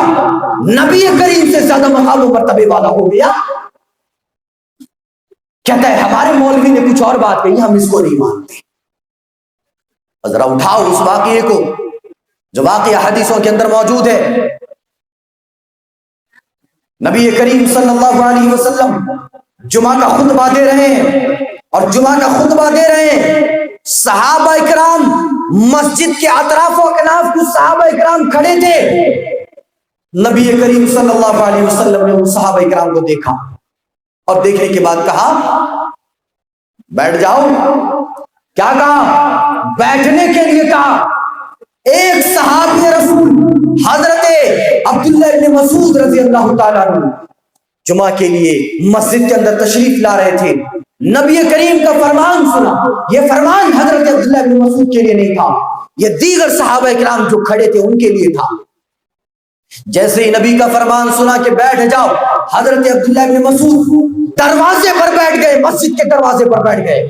نبی کریم سے زیادہ مقام و مرتبے والا ہو گیا۔ کہتا ہے ہمارے مولوی نے کچھ اور بات کہی، ہم اس کو نہیں مانتے۔ ذرا اٹھاؤ اس واقعے کو جو واقعہ حدیثوں کے اندر موجود ہے۔ نبی کریم صلی اللہ علیہ وسلم جمعہ کا خطبہ دے رہے ہیں، اور جمعہ کا خطبہ دے رہے ہیں، صحابہ اکرام مسجد کے اطراف و اکناف کچھ صحابہ اکرام کھڑے تھے۔ نبی کریم صلی اللہ علیہ وسلم نے ان صحابہ اکرام کو دیکھا اور دیکھنے کے بعد کہا بیٹھ جاؤ۔ کیا کہا؟ بیٹھنے کے لیے کہا۔ ایک صحابی رسول حضرت عبداللہ ابن مسعود رضی اللہ تعالیٰ عنہ جمعہ کے لیے مسجد کے اندر تشریف لا رہے تھے، نبی کریم کا فرمان سنا۔ یہ فرمان حضرت عبداللہ ابن مسعود کے لیے نہیں تھا، یہ دیگر صحابہ کرام جو کھڑے تھے ان کے لیے تھا۔ جیسے ہی نبی کا فرمان سنا کہ بیٹھ جاؤ، حضرت عبداللہ ابن مسعود دروازے پر بیٹھ گئے، مسجد کے دروازے پر بیٹھ گئے۔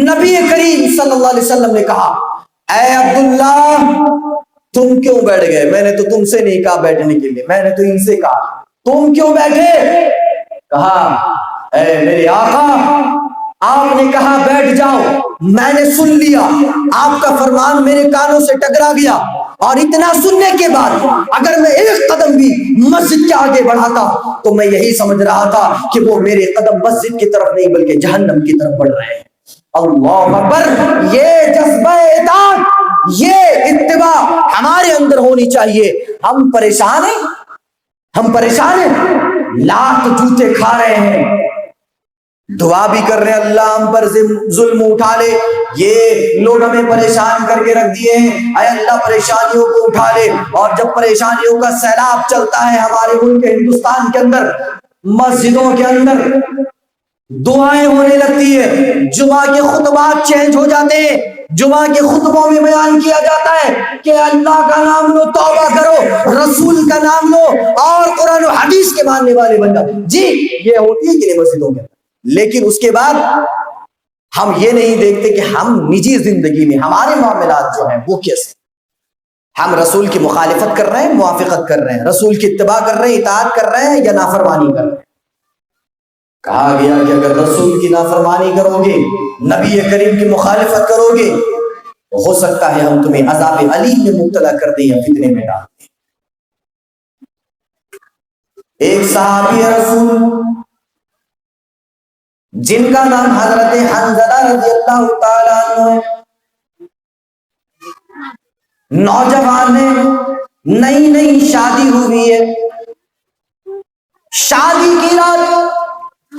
نبی کریم صلی اللہ علیہ وسلم نے کہا اے عبداللہ تم کیوں بیٹھ گئے؟ میں نے تو تم سے نہیں کہا بیٹھنے کے لیے، میں نے تو ان سے کہا، تم کیوں بیٹھے؟ کہا اے میرے آقا آپ نے کہا بیٹھ جاؤ، میں نے سن لیا، آپ کا فرمان میرے کانوں سے ٹکرا گیا، اور اتنا سننے کے بعد اگر میں ایک قدم بھی مسجد کے آگے بڑھاتا تو میں یہی سمجھ رہا تھا کہ وہ میرے قدم مسجد کی طرف نہیں بلکہ جہنم کی طرف بڑھ رہے ہیں۔ اللہ اکبر! یہ جذبہ اطاعت، یہ اتباع ہمارے اندر ہونی چاہیے۔ ہم پریشان ہیں، ہم پریشان ہیں، لاکھ جوتے کھا رہے ہیں، دعا بھی کر رہے ہیں اللہ ہم پر ظلم اٹھا لے، یہ لوگ ہمیں پریشان کر کے رکھ دیے ہیں، اے اللہ پریشانیوں کو اٹھا لے۔ اور جب پریشانیوں کا سیلاب چلتا ہے ہمارے ملک ہندوستان کے اندر، مسجدوں کے اندر دعائیں ہونے لگتی ہے، جمعہ کے خطبات چینج ہو جاتے ہیں، جمعہ کے خطبوں میں بیان کیا جاتا ہے کہ اللہ کا نام لو، توبہ کرو، رسول کا نام لو اور قرآن و حدیث کے ماننے والے بن جاؤ۔ جی یہ ہوتی ہے کہ نہیں مسجدوں کے اندر، لیکن اس کے بعد ہم یہ نہیں دیکھتے کہ ہم نجی زندگی میں ہمارے معاملات جو ہیں وہ کیسے، ہم رسول کی مخالفت کر رہے ہیں، موافقت کر رہے ہیں، رسول کی اتباع کر رہے ہیں، اطاعت کر رہے ہیں یا نافرمانی کر رہے ہیں۔ کہا گیا کہ اگر رسول کی نافرمانی کرو گے، نبی کریم کی مخالفت کرو گے تو ہو سکتا ہے ہم تمہیں عذاب علیم میں مبتلا کر دیں یا فتنے میں ڈال دیں۔ ایک صحابی رسول جن کا نام حضرت حنظلہ رضی اللہ تعالیٰ عنہ ہے، نوجوان ہے، نئی نئی شادی ہوئی ہے، شادی کی رات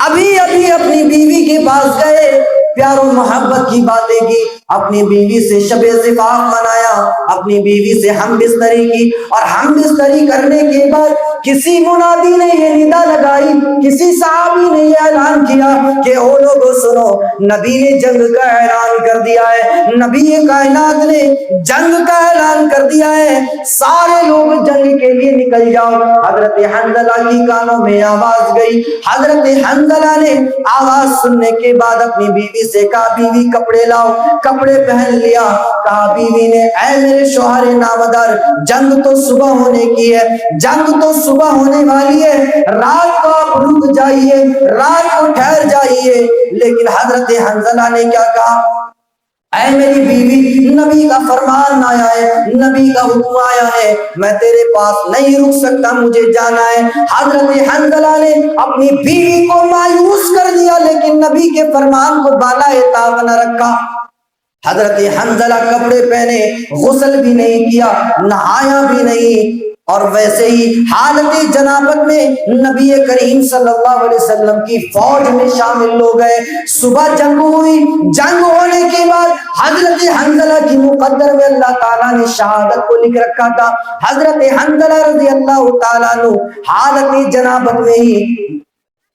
ابھی ابھی اپنی بیوی کے پاس گئے، پیار و محبت کی باتیں کی، اپنی بیوی سے شب زفاف منایا، اپنی بیوی سے ہم بستری کی، اور ہم بستری کرنے کے بعد کسی منادی نے یہ ندا لگائی، کسی صحابی نے یہ اعلان کیا کہ او لوگو سنو، نبی نے جنگ کا اعلان کر دیا ہے، نبی کائنات نے جنگ کا اعلان کر دیا ہے، سارے لوگ جنگ کے لیے نکل جاؤ۔ حضرت حنظلہ کی کانوں میں آواز گئی، حضرت حنظلہ نے آواز سننے کے بعد اپنی بیوی سے کہا بیوی کپڑے لاؤ، کپڑے پہن لیا۔ کہا بیوی نے اے میرے شوہر نامدار، جنگ تو صبح ہونے کی ہے، جنگ تو صبح ہونے والی ہے، رات کو آپ رک جائیے، رات کو ٹھہر جائیے۔ لیکن حضرت حنظلہ نے کیا کہا؟ اے میری بیوی، نبی کا فرمان آیا ہے، نبی کا حکم آیا ہے، میں تیرے پاس نہیں رک سکتا، مجھے جانا ہے۔ حضرت حنظلہ نے اپنی بیوی کو مایوس کر دیا لیکن نبی کے فرمان کو بالائے طاق نہ رکھا۔ حضرت حنظلہ کپڑے پہنے، غسل بھی نہیں کیا، نہایا بھی نہیں، اور ویسے ہی حالت جنابت میں نبی کریم صلی اللہ علیہ وسلم کی فوج میں شامل ہو گئے. صبح جنگ ہوئی. جنگ ہونے کے بعد حضرت حنظلہ کی مقدر میں اللہ تعالیٰ نے شہادت کو لکھ رکھا تھا. حضرت حنظلہ رضی اللہ تعالیٰ عنہ حالت جنابت میں ہی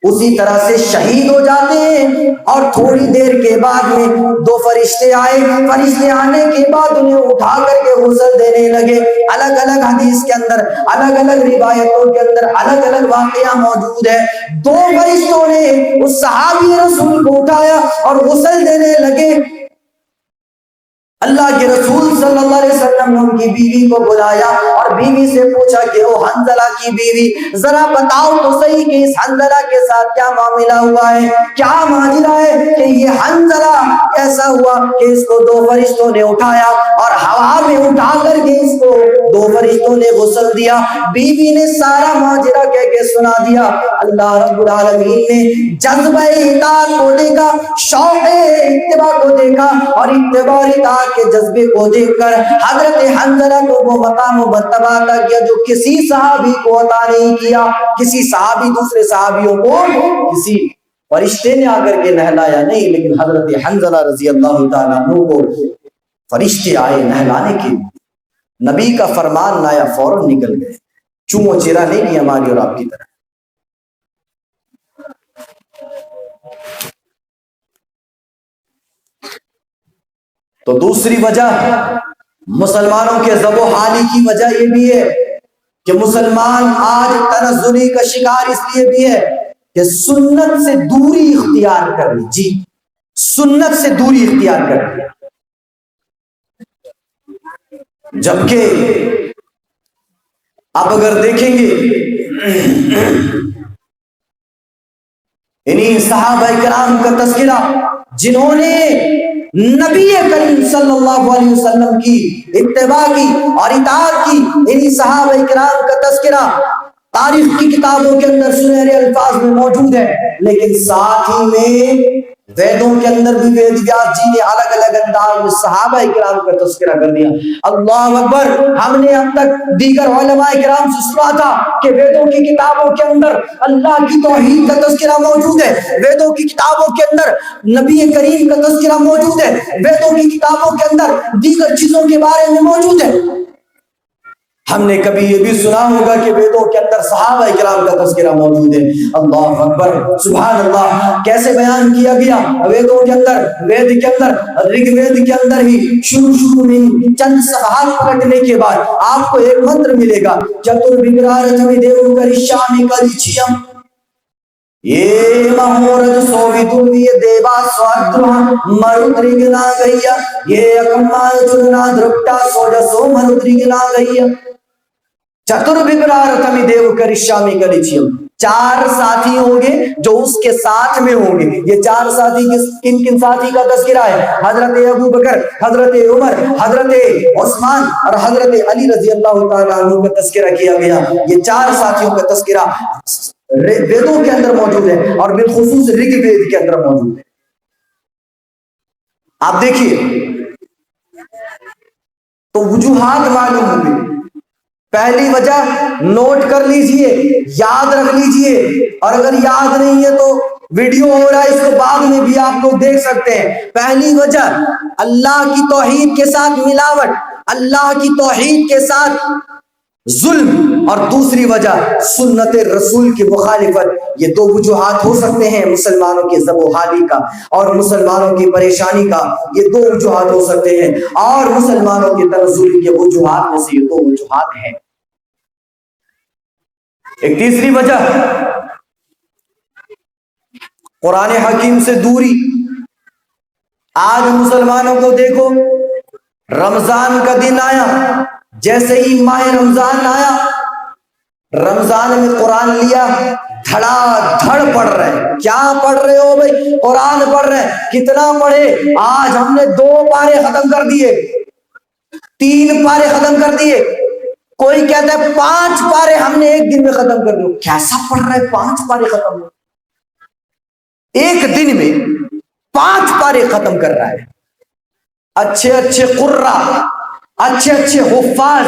اسی طرح سے شہید ہو جاتے ہیں. اور تھوڑی دیر کے بعد میں دو فرشتے آئے. فرشتے آنے کے بعد انہیں اٹھا کر کے غسل دینے لگے. الگ الگ حدیث کے اندر, الگ الگ روایتوں کے اندر الگ الگ واقعہ موجود ہے. دو فرشتوں نے اس صحابی رسول کو اٹھایا اور غسل دینے لگے. اللہ کے رسول صلی اللہ علیہ وسلم نے ان کی بیوی کو بلایا اور بیوی سے پوچھا کہ او حنظلہ کی بیوی, ذرا بتاؤ تو صحیح کہ اس حنظلہ کے ساتھ کیا معاملہ ہوا ہے, کیا ماجرا ہے کہ یہ حنظلہ ایسا ہوا کہ اس کو دو فرشتوں نے اٹھایا اور ہوا میں اٹھا کر کے اس کو دو فرشتوں نے غسل دیا. بیوی نے سارا ماجرا کہہ کے سنا دیا. اللہ رب العالمین نے جذبہ اطاعت کو دیکھا, شوق اتباع کو دیکھا اور اتباع اطاعت کے جذبے کو دیکھ کر حضرت حنظلہ کو وہ مقام و مرتبہ عطا کیا جو کسی صحابی کو عطا نہیں کیا. کسی صحابی دوسرے صحابیوں کو کسی فرشتے نے آ کر کے نہلایا نہیں, لیکن حضرت حنظلہ رضی اللہ تعالیٰ عنہ کو فرشتے آئے نہلانے کے لیے. نبی کا فرمان لایا, فوراً نکل گئے. چوں چرا نہیں کیا ہماری اور آپ کی طرح. تو دوسری وجہ مسلمانوں کے ذب و حالی کی وجہ یہ بھی ہے کہ مسلمان آج تنزلی کا شکار اس لیے بھی ہے کہ سنت سے دوری اختیار کر لی. جی, سنت سے دوری اختیار کر لی. جبکہ اب اگر دیکھیں گے انہی صحابہ کرام کا تذکرہ جنہوں نے نبی کریم صلی اللہ علیہ وسلم کی اتباع کی اور اطاعت کی, انہی صحابہ کرام کا تذکرہ تاریخ کی کتابوں کے اندر سنہرے الفاظ میں موجود ہے. لیکن ساتھ ہی میں ویدوں کے اندر بھی وید ویاس جی نے الگ الگ انداز میں صحابہ کرام کا تذکرہ کر دیا. اللہ اکبر. ہم نے اب تک دیگر علماء کرام سے سنا تھا کہ ویدوں کی کتابوں کے اندر اللہ کی توحید کا تذکرہ موجود ہے, ویدوں کی کتابوں کے اندر نبی کریم کا تذکرہ موجود ہے, ویدوں کی کتابوں کے اندر دیگر چیزوں کے بارے میں موجود ہے. ہم نے کبھی یہ بھی سنا ہوگا کہ ویدوں کے اندر صحابہ کرام کا تذکرہ موجود ہے. اللہ اکبر, سبحان اللہ. کیسے بیان کیا گیا ویدوں کے اندر, وید کے اندر, رگ وید کے اندر ہی شروع میں چند صفحات پلٹنے کے بعد آپ کو ایک منتر ملے گا, چتر دیو کرشامی کلیچیم یہ مہورج سوویدوی دیوا سواترہ مرودرگنا گئیا یہ اکمال چرنا درکتا سوجسو مرودرگنا گئیا. چتر بگرارتمی دیو کرشامی کلیچیم, چار ساتھی ہوں گے جو اس کے ساتھ میں ہوں گے. یہ چار ساتھی کن کن ساتھی کا تذکرہ ہے؟ حضرت ابو بکر, حضرت عمر, حضرت عثمان اور حضرت علی رضی اللہ تعالیٰ عنہ کا تذکرہ کیا گیا. یہ چار ساتھیوں کا تذکرہ ویدوں کے اندر موجود ہے اور بالخصوص رگ وید کے اندر موجود ہے. آپ دیکھیے تو وجوہات معلوم ہوئی. پہلی وجہ نوٹ کر لیجئے, یاد رکھ لیجئے, اور اگر یاد نہیں ہے تو ویڈیو ہو رہا ہے, اس کو بعد میں بھی آپ لوگ دیکھ سکتے ہیں. پہلی وجہ اللہ کی توحید کے ساتھ ملاوٹ, اللہ کی توحید کے ساتھ ظلم, اور دوسری وجہ سنت رسول کی مخالفت. یہ دو وجوہات ہو سکتے ہیں مسلمانوں کے ذب و حالی کا اور مسلمانوں کی پریشانی کا. یہ دو وجوہات ہو سکتے ہیں اور مسلمانوں کے تنزل کے وجوہات میں سے یہ دو وجوہات ہیں. ایک تیسری وجہ قرآن حکیم سے دوری. آج مسلمانوں کو دیکھو, رمضان کا دن آیا, جیسے ہی ماہ رمضان آیا, رمضان میں قرآن لیا, دھڑا دھڑ پڑھ رہے. کیا پڑھ رہے ہو بھائی؟ قرآن پڑھ رہے. کتنا پڑھے؟ آج ہم نے 2 پارے ختم کر دیے, 3 پارے ختم کر دیے. کوئی کہتا ہے 5 پارے ہم نے ایک دن میں ختم کر دیے. کیسا پڑھ رہا ہے 5 پارے ختم ایک دن میں؟ 5 پارے ختم کر رہا ہے. اچھے اچھے قرہ, اچھے اچھے حفاظ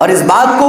اور اس بات کو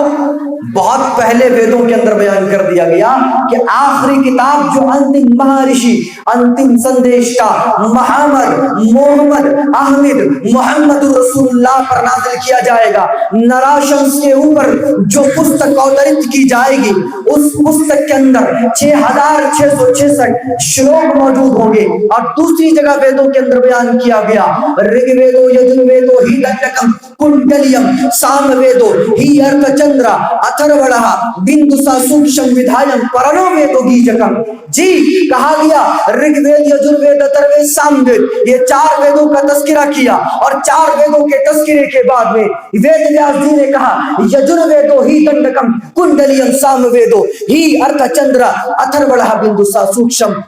بہت پہلے ویدوں کے اندر بیان کر دیا گیا کہ آخری کتاب جو انتم مہارشی، انتم سندیشتا محمد محمد احمد محمد رسول اللہ پر نازل کیا جائے گا، نراشنس کے اوپر جو پستک اوترت کی جائے گی، اس پستک کے اندر 6666 شلوک موجود ہوں گے۔ اور دوسری جگہ ویدوں کے اندر بیان کیا گیا، رگ ویدو یجر ویدو ہی دنڈکم کنڈلیم سام ویدو ہی ارک چندرا اتھروڑا بندسا سوکشم ودھایم پرنو ویدو گیجکم۔ جی کہا گیا رگ وید یجر وید اتھر وید سام وید، یہ 4 ویدوں کا تذکرہ کیا، اور 4 ویدوں کے تذکرے کے بعد میں وید ویاس جی نے کہا یجر ویدو ہی دنڈکم کنڈلیم سام ویدو ہی ارک چندرا اتھروڑا بندسا سوکشم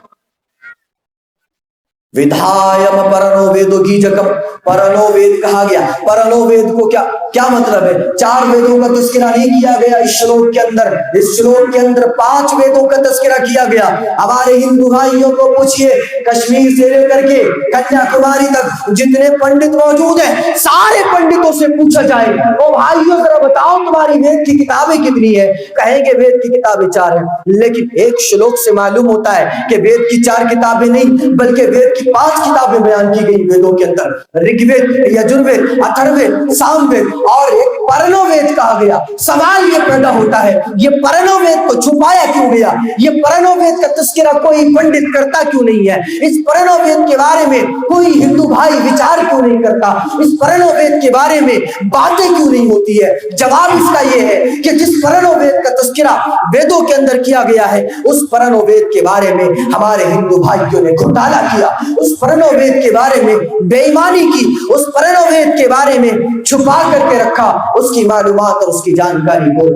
ودھایم پرنو ویدو گیجکم۔ پرنو وید کہا گیا، پرنو وید کو کیا مطلب ہے؟ 4 ویدوں کا تذکرہ نہیں کیا گیا اس شلوک کے اندر، اس شلوک کے اندر 5 ویدوں کا تذکرہ کیا گیا۔ ہمارے ہندو بھائیوں کو پوچھئے، کشمیر سے لے کر کے کنیا کماری تک جتنے پنڈت موجود ہیں، سارے پنڈتوں سے پوچھا جائے او بھائیوں ذرا بتاؤ تمہاری وید کی کتابیں کتنی ہیں؟ کہیں گے وید کی کتابیں 4 ہیں، لیکن ایک شلوک سے معلوم ہوتا ہے کہ وید کی 4 کتابیں نہیں بلکہ وید کی 5 کتابیں بیان کی گئی ویدوں کے اندر، رگ وید یجر وید اتھر وید سام وید اور ایک پرنو وید کہا گیا۔ سوال یہ پیدا ہوتا ہے یہ پرنو وید کو چھپایا کیوں گیا؟ یہ پرنو وید کا تذکرہ کوئی پنڈت کرتا کیوں نہیں ہے؟ اس پرنو وید کے بارے میں کوئی ہندو بھائی وچار کیوں نہیں کرتا؟ اس پرنو وید کے بارے میں باتیں کیوں نہیں ہوتی ہے؟ جواب اس کا یہ ہے کہ جس پرنو وید کا تذکرہ ویدوں کے اندر کیا گیا ہے، اس پرنو وید کے بارے میں ہمارے ہندو بھائیوں نے گھوٹالا کیا، اس پرنو وید کے بارے میں بے ایمانی کی، اس پرنو وید کے بارے میں چھپا کر کے رکھا، اس کی معلومات اور اس کی جانکاری کو۔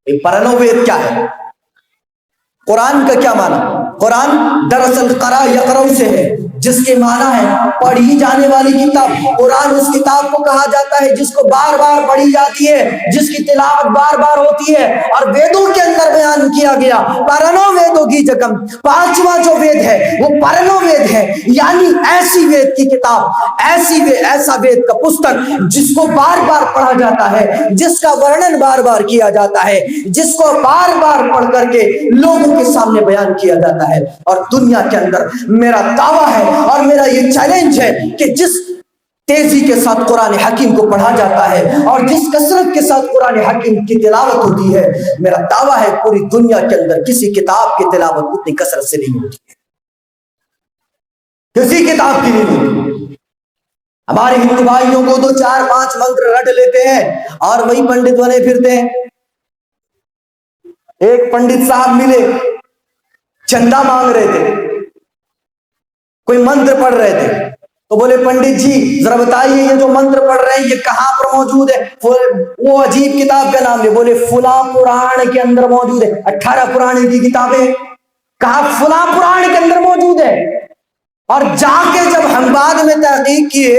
یہ پرنو وید کیا ہے؟ قرآن کا کیا معنی؟ قرآن دراصل قرأ یقرأ سے ہے، جس کے معنی ہے پڑھی جانے والی کتاب۔ قرآن اس کتاب کو کہا جاتا ہے جس کو بار بار پڑھی جاتی ہے، جس کی تلاوت بار بار ہوتی ہے۔ اور ویدوں کے اندر بیان کیا گیا پرنو ویدو کی جگم، 5واں جو وید ہے وہ پرنو وید ہے، یعنی ایسی وید کی کتاب، ایسا وید کا پستک جس کو بار بار پڑھا جاتا ہے، جس کا ورنن بار بار کیا جاتا ہے، جس کو بار بار پڑھ کر کے لوگوں کے سامنے بیان کیا جاتا ہے۔ اور دنیا کے اندر میرا دعویٰ ہے اور میرا یہ چیلنج ہے کہ جس تیزی کے ساتھ قرآن حکیم کو پڑھا جاتا ہے اور جس کثرت کے ساتھ قرآن حکیم کی تلاوت ہوتی ہے، میرا دعویٰ ہے پوری دنیا کے اندر کسی کتاب کی تلاوت اتنی کثرت سے نہیں ہوتی ہے، کسی کتاب کی نہیں ہوتی۔ ہمارے ہندو بھائیوں کو تو 4-5 منتر رٹ لیتے ہیں اور وہی پنڈت بنے پھرتے ہیں۔ ایک پنڈت صاحب ملے، چندہ مانگ رہے تھے، کوئی منتر پڑھ رہے تھے، تو بولے پنڈت جی ذرا بتائیے یہ جو منتر پڑھ رہے ہیں یہ کہاں پر موجود ہے؟ وہ عجیب کتاب کا نام لے، بولے فلاں پران کے اندر موجود ہے۔ 18 پرانے کی کتابیں، کہا فلاں پران کے اندر موجود ہے۔ اور جا کے جب ہم بعد میں تحقیق کیے،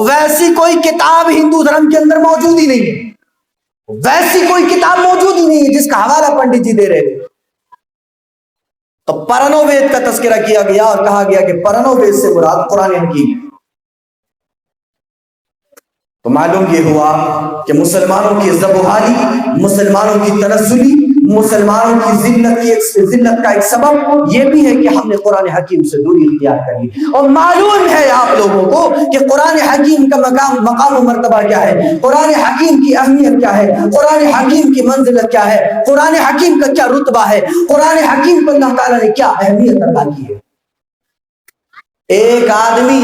ویسی کوئی کتاب ہندو دھرم کے اندر موجود ہی نہیں ہے، ویسی کوئی کتاب موجود ہی نہیں ہے جس کا حوالہ پنڈت جی دے رہے تھے۔ تو پرنو وید کا تذکرہ کیا گیا اور کہا گیا کہ پرنو وید سے مراد قرآن حکیم۔ تو معلوم یہ ہوا کہ مسلمانوں کی زبوحالی، مسلمانوں کی تنزلی، مسلمانوں کی ذلت کا ایک سبب یہ بھی ہے کہ ہم نے قرآن حکیم سے دوری اختیار کر لی۔ اور معلوم ہے آپ لوگوں کو کہ قرآن حکیم کا مقام و مرتبہ کیا ہے، قرآن حکیم کی اہمیت کیا ہے، قرآن حکیم کی منزلت کیا ہے، قرآن حکیم کا کیا رتبہ ہے، قرآن حکیم کو اللہ تعالیٰ نے کیا اہمیت عطا کی ہے۔ ایک آدمی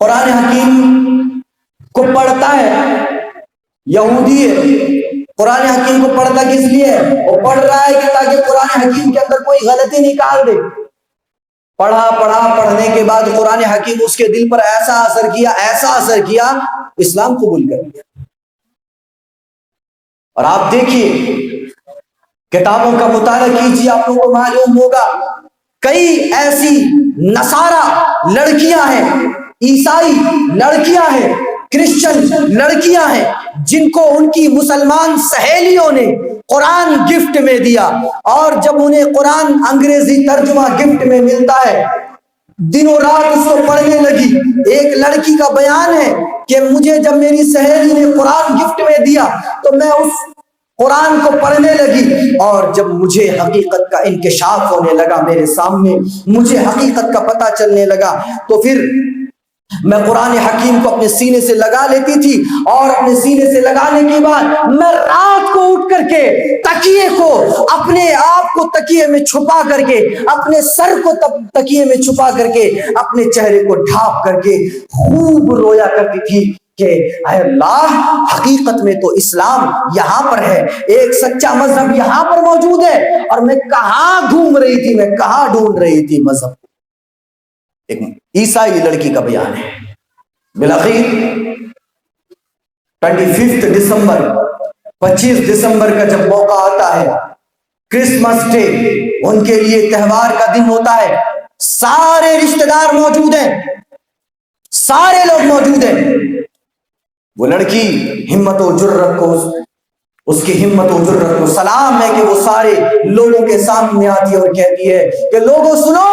قرآن حکیم کو پڑھتا ہے، یہودی ہے، قرآن حکیم کو پڑھتا کس لیے؟ وہ پڑھ رہا ہے کہ تاکہ قرآن حکیم کے اندر کوئی غلطی نکال دے۔ پڑھنے کے بعد قرآن حکیم اس کے دل پر ایسا اثر کیا اسلام قبول کر لیا۔ اور آپ دیکھیے کتابوں کا مطالعہ کیجیے، آپ لوگوں کو معلوم ہوگا کئی ایسی نصارا لڑکیاں ہیں، عیسائی لڑکیاں ہیں، کرسچن لڑکیاں ہیں جن کو ان کی مسلمان سہیلیوں نے قرآن گفٹ میں دیا، اور جب انہیں قرآن انگریزی ترجمہ گفٹ میں ملتا ہے دنوں رات اس کو پڑھنے لگی. ایک لڑکی کا بیان ہے کہ مجھے جب میری سہیلی نے قرآن گفٹ میں دیا تو میں اس قرآن کو پڑھنے لگی، اور جب مجھے حقیقت کا انکشاف ہونے لگا میرے سامنے، مجھے حقیقت کا پتہ چلنے لگا، تو پھر میں قرآن حکیم کو اپنے سینے سے لگا لیتی تھی، اور اپنے سینے سے لگانے کے بعد میں رات کو اٹھ کر کے تکیے کو اپنے آپ کو تکیے میں چھپا کر کے، اپنے سر کو تکیے میں چھپا کر کے، اپنے چہرے کو ڈھانپ کر کے خوب رویا کرتی تھی کہ اے اللہ، حقیقت میں تو اسلام یہاں پر ہے، ایک سچا مذہب یہاں پر موجود ہے، اور میں کہاں گھوم رہی تھی، میں کہاں ڈھونڈ رہی تھی مذہب. ایک عیسائی لڑکی کا بیان ہے. بالآخر 25 دسمبر کا جب موقع آتا ہے، کرسمس ڈے، ان کے لیے تہوار کا دن ہوتا ہے، سارے رشتہ دار موجود ہیں، سارے لوگ موجود ہیں. وہ لڑکی ہمت و جرت کو، اس کی ہمت و جرت کو سلام ہے کہ وہ سارے لوگوں کے سامنے آتی ہے اور کہتی ہے کہ لوگوں سنو،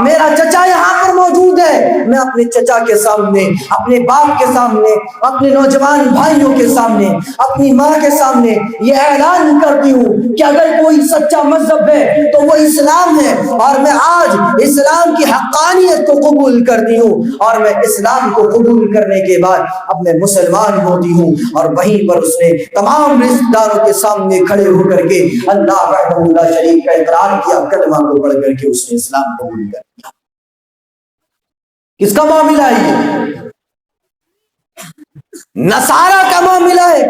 میرا چچا یہاں پر موجود ہے. میں اپنے چچا کے سامنے، اپنے باپ کے سامنے، اپنے نوجوان بھائیوں کے سامنے، اپنی ماں کے سامنے یہ اعلان کرتی ہوں کہ اگر کوئی سچا مذہب ہے تو وہ اسلام ہے، اور میں آج اسلام کی حقانیت کو قبول کرتی ہوں، اور میں اسلام کو قبول کرنے کے بعد اب میں مسلمان ہوتی ہوں. اور وہیں پر اس نے تمام رشتہ داروں کے سامنے کھڑے ہو کر کے اللہ وحدہ لا شریک کا اقرار کیا، کلمہ کو پڑھ کر کے اس نے اسلام قبول کر لیا. کس کا معاملہ ہے یہ؟ نصارہ کا معاملہ ہے،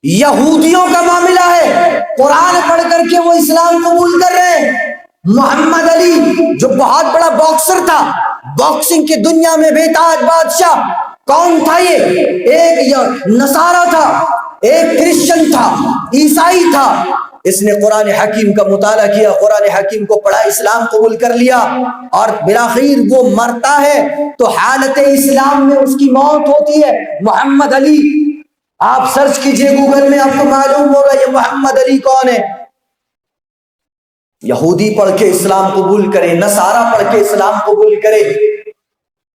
یہودیوں کا معاملہ ہے. قرآن پڑھ کر کے وہ اسلام قبول کر رہے ہیں. محمد علی جو بہت بڑا باکسر تھا، باکسنگ کی دنیا میں بے تاج بادشاہ، کون تھا یہ؟ ایک نصارہ تھا، ایک کرسچن تھا، عیسائی تھا. اس نے قرآن حکیم کا مطالعہ کیا، قرآن حکیم کو پڑھا، اسلام قبول کر لیا، اور بالآخر وہ مرتا ہے تو حالت اسلام میں اس کی موت ہوتی ہے. محمد علی، آپ سرچ کیجئے گوگل میں، آپ کو معلوم ہوگا یہ محمد علی کون ہے. یہودی پڑھ کے اسلام قبول کرے، نصارہ پڑھ کے اسلام قبول کرے.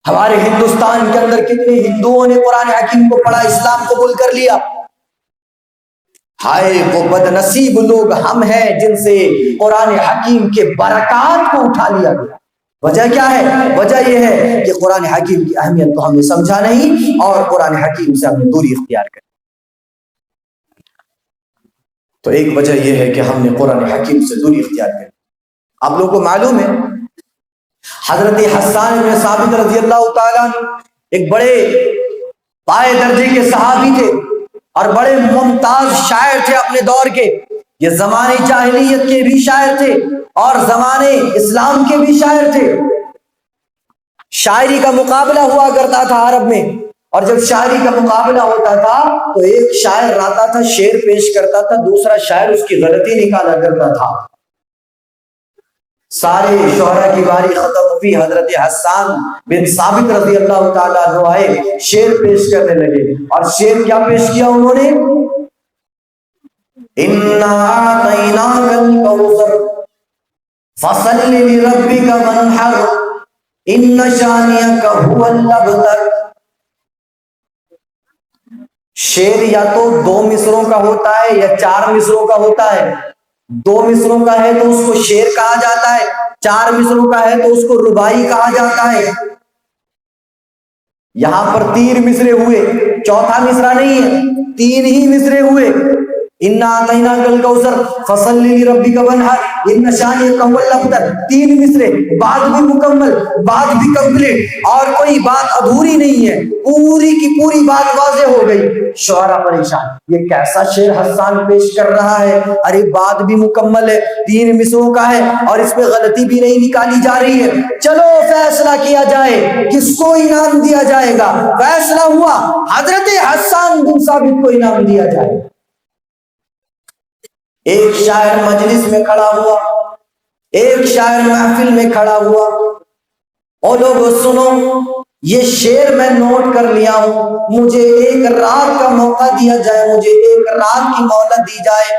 ہمارے ہندوستان کے اندر کتنے ہندوؤں نے قرآن حکیم کو پڑھا، اسلام قبول کر لیا. ہائے وہ بد نصیب لوگ ہم ہیں جن سے قرآن حکیم کے برکات کو اٹھا لیا گیا. وجہ کیا ہے؟ وجہ یہ ہے کہ قرآن حکیم کی اہمیت کو ہم نے سمجھا نہیں، اور قرآن حکیم سے ہم نے دوری اختیار کر. تو ایک وجہ یہ ہے کہ ہم نے قرآن حکیم سے دوری اختیار کر. آپ لوگوں کو معلوم ہے حضرت حسان بن ثابت رضی اللہ تعالیٰ ایک بڑے پائے درجے کے صحابی تھے، اور بڑے ممتاز شاعر تھے اپنے دور کے. یہ زمانے جاہلیت کے بھی شاعر تھے اور زمانے اسلام کے بھی شاعر تھے. شاعری کا مقابلہ ہوا کرتا تھا عرب میں، اور جب شاعری کا مقابلہ ہوتا تھا تو ایک شاعر آتا تھا، شعر پیش کرتا تھا، دوسرا شاعر اس کی غلطی نکالا کرتا تھا. سارے شعراء کی باری ختم ہوئی، حضرت حسان بن ثابت رضی اللہ تعالیٰ عنہ آئے، شعر پیش کرنے لگے. اور شعر کیا پیش کیا انہوں نے؟ اِنَّا أَعْطَيْنَاكَ الْكَوْثَرَ فَصَلِّ لِرَبِّكَ وَانْحَرْ إِنَّ شَانِئَكَ هُوَ الْأَبْتَرُ. شعر یا تو 2 مصروں کا ہوتا ہے یا 4 مصروں کا ہوتا ہے. 2 مصروں کا ہے تو اس کو شعر کہا جاتا ہے، 4 مصروں کا ہے تو اس کو رباعی کہا جاتا ہے. یہاں پر 3 مصرے ہوئے، چوتھا مصرع نہیں ہے، 3 ہی مصرے ہوئے. اِنَّا أَعْطَيْنَاكَ الْكَوْثَرَ فَصَلِّ لِرَبِّكَ وَانْحَرْ إِنَّ شَانِئَكَ هُوَ الْأَبْتَرُ. 3 مصرے، بات بھی مکمل، بات بھی کمپلیٹ، اور کوئی بات ادھوری نہیں ہے، پوری کی پوری بات واضح ہو گئی. شعراء پریشان، یہ کیسا شعر حسان پیش کر رہا ہے؟ ارے بات بھی مکمل ہے، 3 مصروں کا ہے، اور اس پہ غلطی بھی نہیں نکالی جا رہی ہے. چلو فیصلہ کیا جائے، کس کو انعام دیا جائے گا؟ فیصلہ ہوا حضرت حسان بن ثابت کو انعام دیا جائے. ایک شاعر مجلس میں کھڑا ہوا، ایک شاعر محفل میں کھڑا ہوا. اور لوگوں سنو، یہ شعر میں نوٹ کر لیا ہوں، مجھے 1 رات کا موقع دیا جائے، مجھے 1 رات کی مہلت دی جائے.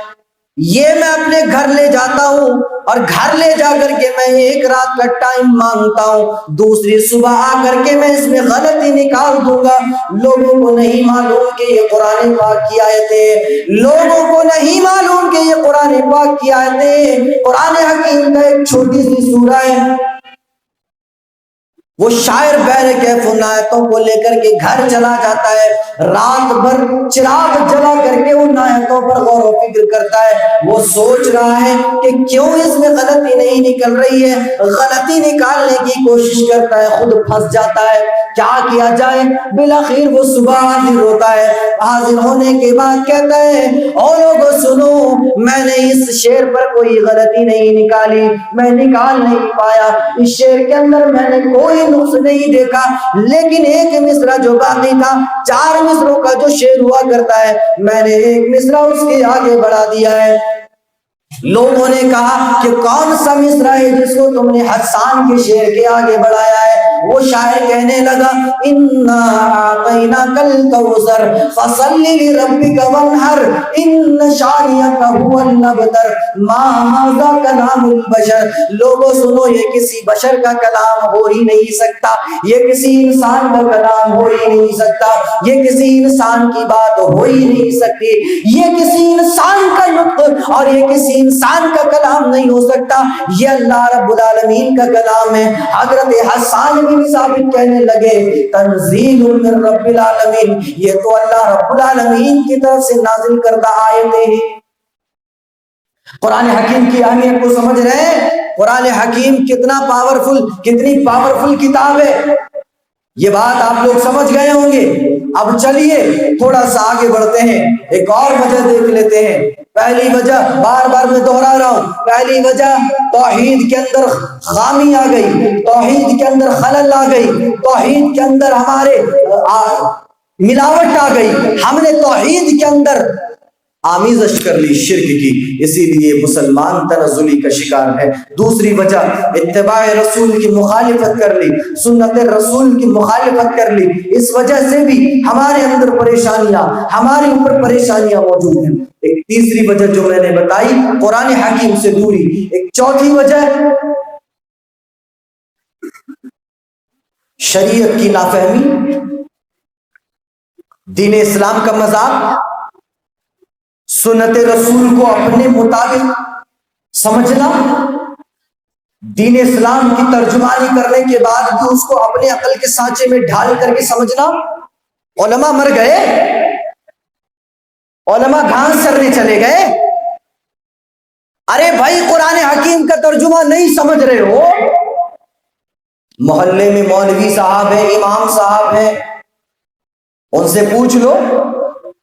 یہ میں اپنے گھر لے جاتا ہوں اور گھر لے جا کر کے میں ایک رات کا ٹائم مانگتا ہوں، دوسری صبح آ کر کے میں اس میں غلطی نکال دوں گا۔ لوگوں کو نہیں معلوم کہ یہ قرآن پاک کی آیتیں، لوگوں کو نہیں معلوم کہ یہ قرآن پاک کی آیتیں، قرآن حکیم کا ایک چھوٹی سی سورہ ہے۔ وہ شاعر بہر کیف ان آیتوں کو لے کر کے گھر چلا جاتا ہے، رات بھر چراغ جلا کر کے ان آیتوں پر غور و فکر کرتا ہے۔ وہ سوچ رہا ہے کہ کیوں اس میں غلطی نہیں نکل رہی ہے، غلطی نکالنے کی کوشش کرتا ہے، خود پھنس جاتا ہے، کیا کیا جائے؟ بالآخر وہ صبح حاضر ہوتا ہے، حاضر ہونے کے بعد کہتا ہے او لوگو سنو، میں نے اس شعر پر کوئی غلطی نہیں نکالی، میں نکال نہیں پایا، اس شعر کے اندر میں نے کوئی نقص نہیں دیکھا، لیکن ایک مصرع جو باقی تھا، 4 مصروں کا جو شعر ہوا کرتا ہے، میں نے ایک مصرع اس کے آگے بڑھا دیا ہے۔ لوگوں نے کہا کہ کون سا مصرع ہے جس کو تم نے حسان کے شعر کے آگے بڑھایا ہے؟ وہ شاعر کہنے لگا اِنَّا أَعْطَيْنَاكَ الْكَوْثَرَ فَصَلِّ لِرَبِّكَ وَانْحَرْ إِنَّ شَانِئَكَ هُوَ الْأَبْتَرُ مَا هَذَا كَلَامُ الْبَشَرِ۔ لوگوں سنو، یہ کسی بشر کا کلام ہو ہی نہیں سکتا، یہ کسی انسان کا کلام ہو ہی نہیں سکتا، یہ کسی انسان کی بات ہو ہی نہیں سکتی، یہ کسی انسان کا نطق اور یہ کسی انسان کا کلام نہیں ہو سکتا، یہ اللہ رب العالمین کا کلام ہے۔ حضرت حسان بن ثابت کہنے لگے تنزیل من رب العالمین، یہ تو اللہ رب العالمین کی طرف سے نازل کردہ آیتیں ہیں۔ قرآن حکیم کی اہمیت کو سمجھ رہے ہیں؟ قرآن حکیم کتنا پاورفل، کتنی پاورفل کتاب ہے، یہ بات آپ لوگ سمجھ گئے ہوں گے۔ اب چلیے تھوڑا سا آگے بڑھتے ہیں، ایک اور وجہ دیکھ لیتے ہیں۔ پہلی وجہ بار بار میں دوہرا رہا ہوں، پہلی وجہ توحید کے اندر خامی آ گئی، توحید کے اندر خلل آ گئی، توحید کے اندر ہمارے ملاوٹ آ گئی، ہم نے توحید کے اندر آمیزش کر لی شرک کی، اسی لیے مسلمان تنزلی کا شکار ہے۔ دوسری وجہ اتباع رسول کی مخالفت کر لی، سنت رسول کی مخالفت کر لی، اس وجہ سے بھی ہمارے اندر پریشانیاں، ہمارے اوپر پریشانیاں موجود ہیں۔ ایک تیسری وجہ جو میں نے بتائی قرآن حکیم سے دوری، ایک چوتھی وجہ شریعت کی نافہمی، دین اسلام کا مذاق، سنت رسول کو اپنے مطابق سمجھنا، دین اسلام کی ترجمانی کرنے کے بعد بھی اس کو اپنے عقل کے سانچے میں ڈھال کر کے سمجھنا۔ علماء مر گئے، علماء گھاس چرنے چلے گئے، ارے بھائی قرآن حکیم کا ترجمہ نہیں سمجھ رہے ہو، محلے میں مولوی صاحب ہیں، امام صاحب ہیں، ان سے پوچھ لو،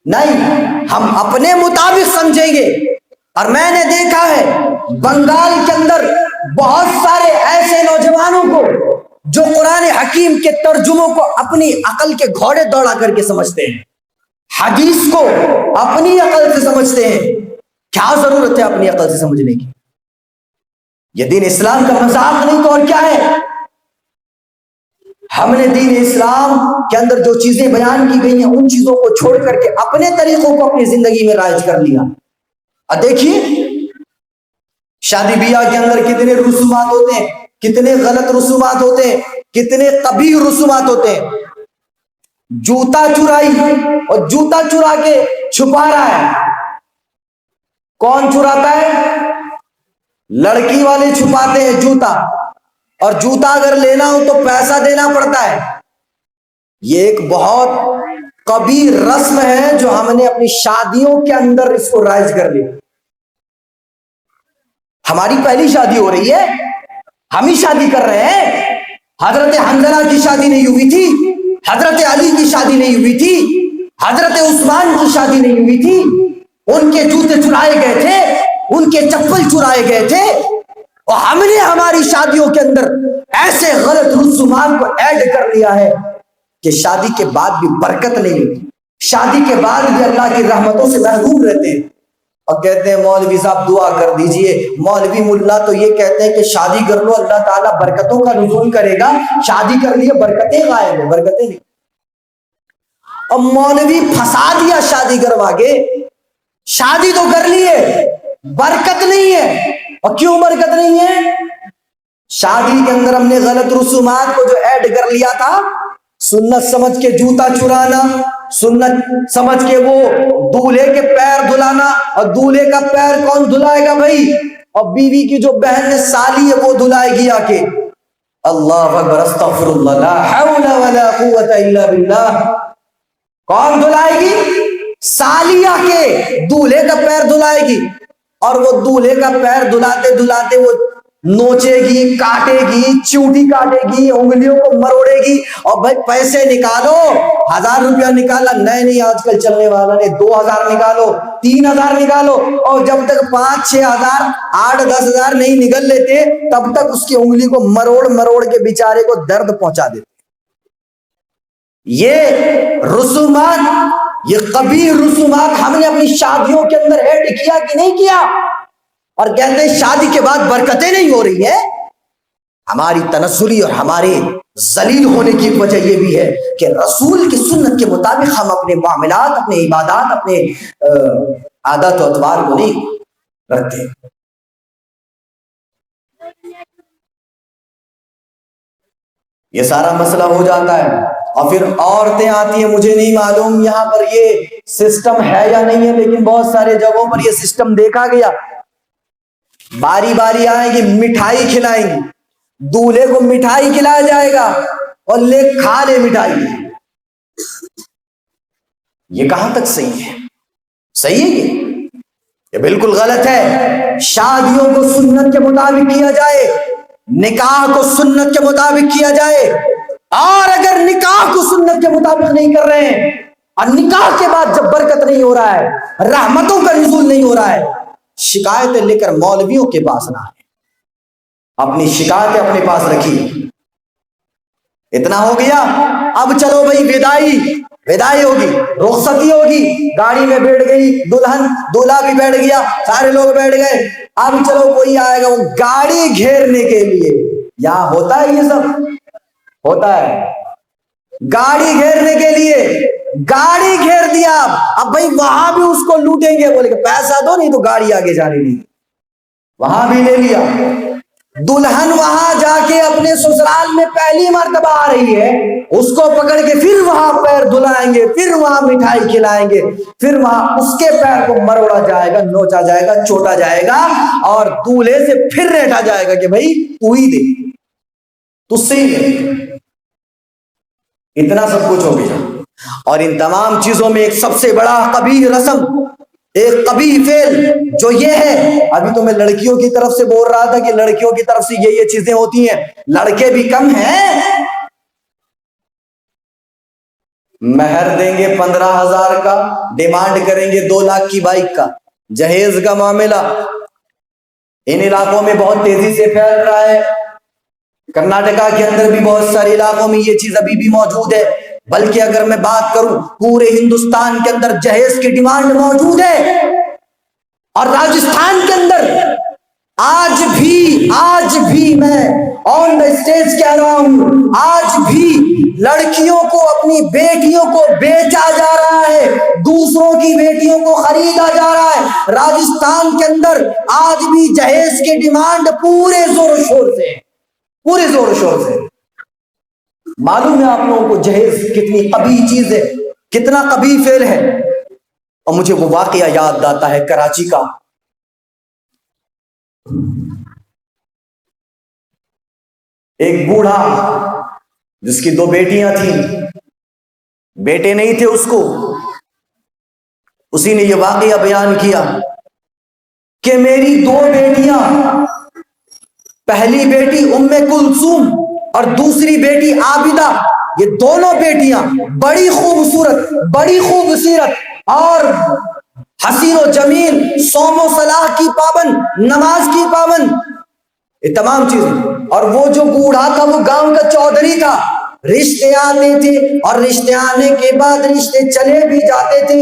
نہیں ہم اپنے مطابق سمجھیں گے۔ اور میں نے دیکھا ہے بنگال کے اندر بہت سارے ایسے نوجوانوں کو جو قرآن حکیم کے ترجموں کو اپنی عقل کے گھوڑے دوڑا کر کے سمجھتے ہیں، حدیث کو اپنی عقل سے سمجھتے ہیں۔ کیا ضرورت ہے اپنی عقل سے سمجھنے کی؟ یہ دین اسلام کا مذاق نہیں تو اور کیا ہے؟ ہم نے دین اسلام کے اندر جو چیزیں بیان کی گئی ہیں ان چیزوں کو چھوڑ کر کے اپنے طریقوں کو اپنی زندگی میں رائج کر لیا۔ اب دیکھیے شادی بیاہ کے اندر کتنے رسومات ہوتے ہیں، کتنے غلط رسومات ہوتے ہیں، کتنے قبیح رسومات ہوتے ہیں۔ جوتا چرائی اور جوتا چرا کے چھپا رہا ہے، کون چراتا ہے؟ لڑکی والے چھپاتے ہیں جوتا، اور جوتا اگر لینا ہو تو پیسہ دینا پڑتا ہے۔ یہ ایک بہت قبیح رسم ہے جو ہم نے اپنی شادیوں کے اندر اس کو رائج کر لیا۔ ہماری پہلی شادی ہو رہی ہے، ہم ہی شادی کر رہے ہیں۔ حضرت حنظلہ کی شادی نہیں ہوئی تھی، حضرت علی کی شادی نہیں ہوئی تھی، حضرت عثمان کی شادی نہیں ہوئی تھی، ان کے جوتے چرائے گئے تھے، ان کے چپل چرائے گئے تھے، اور ہم نے ہماری شادیوں کے اندر ایسے غلط رسومات کو ایڈ کر لیا ہے کہ شادی کے بعد بھی برکت نہیں ہوتی، شادی کے بعد بھی اللہ کی رحمتوں سے محروم رہتے ہیں۔ اور کہتے ہیں مولوی صاحب دعا کر دیجئے، مولوی ملا تو یہ کہتے ہیں کہ شادی کر لو اللہ تعالیٰ برکتوں کا نزول کرے گا، شادی کر لیے برکتیں غائب ہیں، برکتیں نہیں۔ اور مولوی پھنسا دیا شادی کروا کے، شادی تو کر لیے برکت نہیں ہے. اور کیوں برکت نہیں ہے؟ شادی کے اندر ہم نے غلط رسومات کو جو ایڈ کر لیا تھا، سنت سمجھ کے جوتا چرانا، سنت سمجھ کے وہ دولہے کے پیر دھلانا. اور دولہے کا پیر کون دھلائے گا بھائی؟ اور بیوی کی جو بہن ہے سالی ہے وہ دھلائے گی آ کے. اللہ اکبر، استغفر اللہ، لا حول ولا قوت الا باللہ. کون دھلائے گی؟ سالی آ کے دولہے کا پیر دھلائے گی. اور وہ دولہے کا پیر دھلاتے دھلاتے وہ نوچے گی، کاٹے گی، چیوٹی کاٹے گی، انگلیوں کو مروڑے گی. اور بھائی پیسے نکالو، 1000 روپیہ نکالا، نہیں آج کل چلنے والا نہیں، 2000 نکالو، 3000 نکالو. اور جب تک 5-6 ہزار 8-10 ہزار نہیں نکل لیتے تب تک اس کی انگلی کو مروڑ مروڑ کے بیچارے کو درد پہنچا دیتے. یہ رسومات، یہ قبیح رسومات ہم نے اپنی شادیوں کے اندر ایڈ کیا کہ نہیں کیا؟ اور کہتے ہیں شادی کے بعد برکتیں نہیں ہو رہی ہیں. ہماری تنزلی اور ہمارے ذلیل ہونے کی وجہ یہ بھی ہے کہ رسول کی سنت کے مطابق ہم اپنے معاملات، اپنے عبادات، اپنے عادات و اطوار کو نہیں رکھتے. یہ سارا مسئلہ ہو جاتا ہے. اور پھر عورتیں آتی ہیں، مجھے نہیں معلوم یہاں پر یہ سسٹم ہے یا نہیں ہے، لیکن بہت سارے جگہوں پر یہ سسٹم دیکھا گیا. باری باری آئیں گی، مٹھائی کھلائیں گی، دولہے کو مٹھائی کھلایا جائے گا اور لے کھا لے مٹھائی. یہ کہاں تک صحیح ہے؟ صحیح ہے یہ بالکل غلط ہے. شادیوں کو سنت کے مطابق کیا جائے، نکاح کو سنت کے مطابق کیا جائے. اور اگر نکاح کو سنت کے مطابق نہیں کر رہے ہیں اور نکاح کے بعد جب برکت نہیں ہو رہا ہے، رحمتوں کا نزول نہیں ہو رہا ہے، شکایتیں لے کر مولویوں کے پاس نہ آئے، اپنی شکایتیں اپنے پاس رکھیے. اتنا ہو گیا. اب چلو بھائی ودائی ہوگی، رخصتی ہوگی، گاڑی میں بیٹھ گئی دلہن، دولہا بھی بیٹھ گیا، سارے لوگ بیٹھ گئے. اب چلو کوئی آئے گا وہ گاڑی گھیرنے کے لیے. یہاں ہوتا ہے یہ سب ہوتا ہے. گاڑی گھیرنے کے لیے گاڑی گھیر دیا. اب بھائی وہاں بھی اس کو لوٹیں گے، بولے کہ پیسہ دو نہیں تو گاڑی آگے جانے نہیں. وہاں بھی لے لیا. دلہن وہاں جا کے اپنے سسرال میں پہلی مرتبہ آ رہی ہے، اس کو پکڑ کے پھر وہاں پیر دھلائیں گے، پھر وہاں مٹھائی کھلائیں گے، پھر وہاں اس کے پیر کو مروڑا جائے گا، نوچا جائے گا، چوٹا جائے گا، اور دولہے سے پھر ریٹا جائے گا کہ بھائی تو ہی دے، تجھ سے ہی دے. اتنا سب کچھ ہو گیا. اور ان تمام چیزوں میں ایک سب سے بڑا قبیح رسم، ایک قبیح فعل جو یہ ہے، ابھی تو میں لڑکیوں کی طرف سے بول رہا تھا کہ لڑکیوں کی طرف سے یہ چیزیں ہوتی ہیں، لڑکے بھی کم ہیں. مہر دیں گے 15,000 کا، ڈیمانڈ کریں گے 2 لاکھ کی بائک کا. جہیز کا معاملہ ان علاقوں میں بہت تیزی سے پھیل رہا ہے. کرناٹکا کے اندر بھی بہت سارے علاقوں میں یہ چیز ابھی بھی موجود ہے. بلکہ اگر میں بات کروں پورے ہندوستان کے اندر جہیز کی ڈیمانڈ موجود ہے. اور راجستھان کے اندر آج بھی میں آن دا اسٹیج کہہ رہا ہوں، آج بھی لڑکیوں کو، اپنی بیٹیوں کو بیچا جا رہا ہے، دوسروں کی بیٹیوں کو خریدا جا رہا ہے. راجستھان کے اندر آج بھی جہیز کی ڈیمانڈ پورے زور و شور سے، پورے زور و شور سے. معلوم ہے آپ لوگوں کو جہیز کتنی قبیح چیز ہے، کتنا قبیح فعل ہے. اور مجھے وہ واقعہ یاد آتا ہے کراچی کا. ایک بوڑھا جس کی 2 بیٹیاں تھیں، بیٹے نہیں تھے اس کو، اسی نے یہ واقعہ بیان کیا کہ میری 2 بیٹیاں، پہلی بیٹی ام کلثوم اور دوسری بیٹی عابدہ، یہ دونوں بیٹیاں بڑی خوبصورت، بڑی خوبصورت اور حسین و جمیل، صوم و صلاح کی پابند، نماز کی پابند، یہ تمام چیزیں. اور وہ جو بوڑھا تھا وہ گاؤں کا چودھری تھا. رشتے آتے تھے اور رشتے آنے کے بعد رشتے چلے بھی جاتے تھے.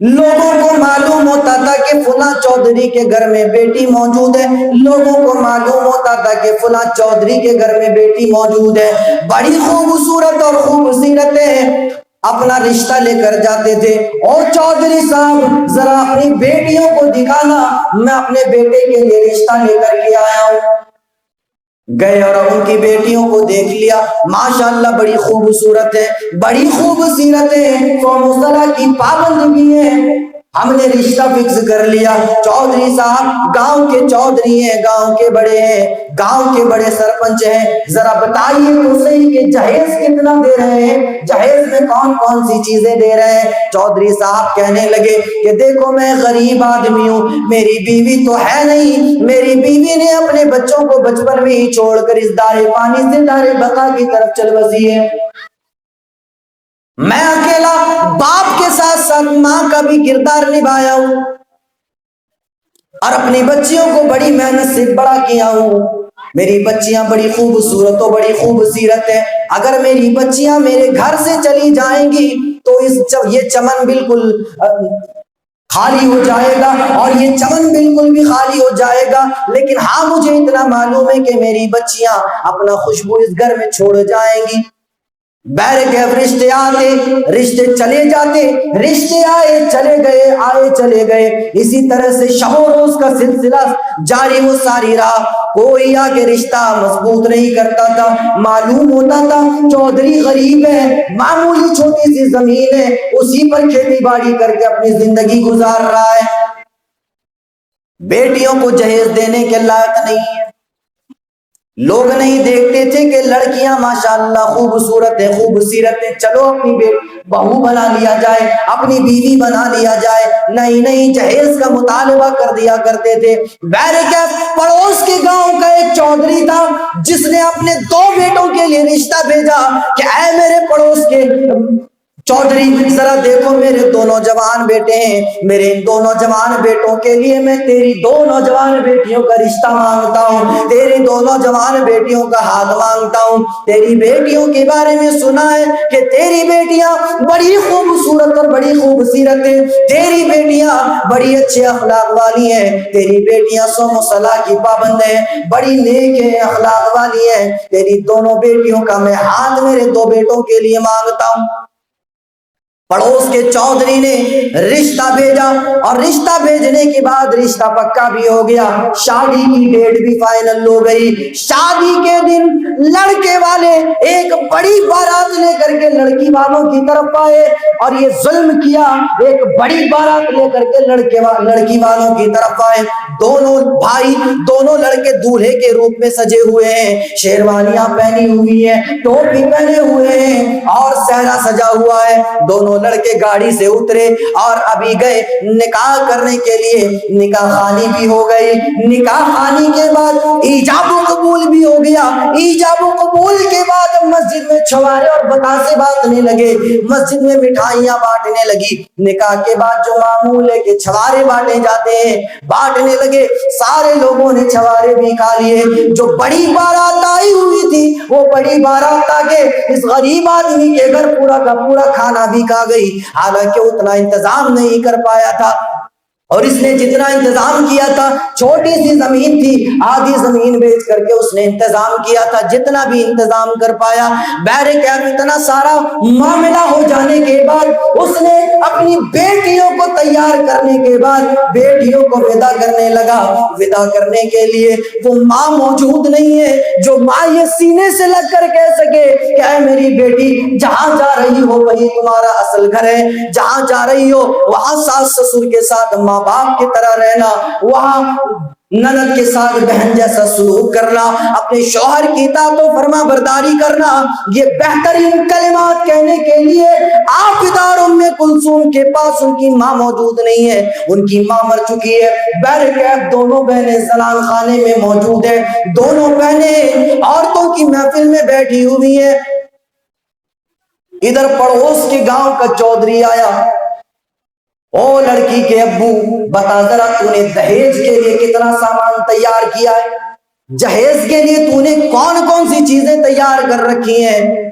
لوگوں کو معلوم ہوتا تھا کہ فلاں چودھری کے گھر میں بیٹی موجود ہے، لوگوں کو معلوم ہوتا تھا کہ فلاں چودھری کے گھر میں بیٹی موجود ہے، بڑی خوبصورت اور خوبصورت ہے. اپنا رشتہ لے کر جاتے تھے، اور چودھری صاحب ذرا اپنی بیٹیوں کو دکھانا، میں اپنے بیٹے کے لیے رشتہ لے کر کے آیا ہوں۔ گئے اور ان کی بیٹیوں کو دیکھ لیا، ماشاءاللہ بڑی خوبصورت ہے، بڑی خوبصورت ہے، قوم صلاح کی پابند بھی ہے، ہم نے رشتہ فکس کر لیا۔ چودھری صاحب گاؤں کے چودھری ہیں، گاؤں کے بڑے ہیں، گاؤں کے بڑے سرپنچ ہیں، ذرا بتائیے تو صحیح کہ جہیز کتنا دے رہے ہیں، جہیز میں کون کون سی چیزیں دے رہے ہیں۔ چودھری صاحب کہنے لگے کہ دیکھو میں غریب آدمی ہوں، میری بیوی تو ہے نہیں، میری بیوی نے اپنے بچوں کو بچپن میں ہی چھوڑ کر اس دار پانی سے دار بقا کی طرف چل بسی ہے، میں اکیلا باپ کے ساتھ ساتھ ماں کا بھی کردار نبھایا ہوں، اور اپنی بچیوں کو بڑی محنت سے بڑا کیا ہوں، میری بچیاں بڑی خوبصورت و بڑی خوبصورت ہیں، اگر میری بچیاں میرے گھر سے چلی جائیں گی تو یہ چمن بالکل خالی ہو جائے گا، اور یہ چمن بالکل بھی خالی ہو جائے گا، لیکن ہاں مجھے اتنا معلوم ہے کہ میری بچیاں اپنا خوشبو اس گھر میں چھوڑ جائیں گی۔ بہرکیف رشتے آتے رشتے چلے جاتے، رشتے آئے چلے گئے، آئے چلے گئے، اسی طرح سے شب و روز کا سلسلہ جاری و ساری رہا، کوئی آگے رشتہ مضبوط نہیں کرتا تھا، معلوم ہوتا تھا چودھری غریب ہے، معمولی چھوٹی سی زمین ہے، اسی پر کھیتی باڑی کر کے اپنی زندگی گزار رہا ہے، بیٹیوں کو جہیز دینے کے لائق نہیں ہے، لوگ نہیں دیکھتے تھے کہ لڑکیاں ماشاءاللہ خوبصورت ہیں، خوبصورت ہیں، چلو اپنی بہو بنا لیا جائے، اپنی بیوی بنا لیا جائے، نہیں نہیں جہیز کا مطالبہ کر دیا کرتے تھے۔ بہرکیف پڑوس کے گاؤں کا ایک چودھری تھا جس نے اپنے 2 بیٹوں کے لیے رشتہ بھیجا کہ اے میرے پڑوس کے چودھری ذرا دیکھو میرے 2 نوجوان بیٹے ہیں، میرے ان 2 نوجوان بیٹوں کے لیے میں تیری 2 نوجوان بیٹیوں کا رشتہ مانگتا ہوں، تیری 2 نوجوان بیٹیوں کا ہاتھ مانگتا ہوں، تیری بیٹیوں کے بارے میں سنا ہے کہ تیری بیٹیاں بڑی خوبصورت اور بڑی خوبصورت ہیں، تیری بیٹیاں بڑی اچھے اخلاق والی ہیں، تیری بیٹیاں صوم و صلاح کی پابند ہیں، بڑی نیک ہیں، اخلاق والی ہیں، تیری دونوں بیٹیوں کا میں ہاتھ میرے 2 بیٹوں کے لیے مانگتا ہوں۔ پڑوس کے چودھری نے رشتہ بھیجا، اور رشتہ بھیجنے کے بعد رشتہ پکا بھی ہو گیا، شادی کی ڈیٹ بھی فائنل ہو گئی۔ شادی کے دن لڑکے والے ایک بڑی بارات لے کر کے لڑکی والوں کی طرف آئے، اور یہ ظلم کیا، ایک بڑی بارات لے کر کے لڑکی والوں کی طرف آئے، دونوں بھائی دونوں لڑکے دولہے کے روپ میں سجے ہوئے ہیں، شیروانیاں پہنی ہوئی ہیں، ٹوپی پہنے ہوئے ہیں، اور صحرا سجا ہوا ہے، دونوں لڑکے گاڑی سے اترے اور ابھی گئے نکاح کرنے کے لیے، نکاح خوانی بھی ہو گئی، نکاح خوانی کے بعد ایجاب و قبول بھی ہو گیا، ایجاب و قبول کے بعد مسجد میں چھوارے اور بتاسے بانٹنے لگے، مسجد میں مٹھائیاں بانٹنے لگی، نکاح کے بعد جو معمول ہے کہ چھوارے بانٹے جاتے ہیں، بانٹنے لگے، سارے لوگوں نے چھوارے بھی کھا لیے، جو بڑی بارات آئی ہوئی تھی وہ بڑی بارات آگے اس غریب آدمی کے گھر پورا کا پورا کھانا بھی کھا گئی، حالانکہ اتنا انتظام نہیں کر پایا تھا، اور اس نے جتنا انتظام کیا تھا، چھوٹی سی زمین تھی، آدھی زمین بیچ کر کے اس نے انتظام کیا تھا، جتنا بھی انتظام کر پایا۔ بہرکیف اتنا سارا معاملہ ہو جانے کے بعد اس نے اپنی بیٹیوں کو تیار کرنے کے بعد بیٹیوں کو ودا کرنے لگا، ودا کرنے کے لیے وہ ماں موجود نہیں ہے جو ماں یہ سینے سے لگ کر کہہ سکے کہ اے میری بیٹی جہاں جا رہی ہو وہی تمہارا اصل گھر ہے، جہاں جا رہی ہو وہاں ساس سسر کے ساتھ ماں باپ کی طرح رہنا، وہاں نند کے ساتھ بہن جیسا سلوک کرنا، اپنے شوہر کی اطاعت و فرما برداری کرنا، یہ بہترین کلمات کہنے کے لیے آفدار ام کلثوم کے پاس ان کی ماں موجود نہیں ہے، ان کی ماں مر چکی ہے۔ بہرکیف دونوں بہنیں سلام خانے میں موجود ہیں، دونوں بہنیں عورتوں کی محفل میں بیٹھی ہوئی ہیں، ادھر پڑوس کے گاؤں کا چودھری آیا، او لڑکی کے ابو بتا ذرا تو نے دہیج کے لیے کتنا سامان تیار کیا ہے، جہیز کے لیے تو نے کون کون سی چیزیں تیار کر رکھی ہیں؟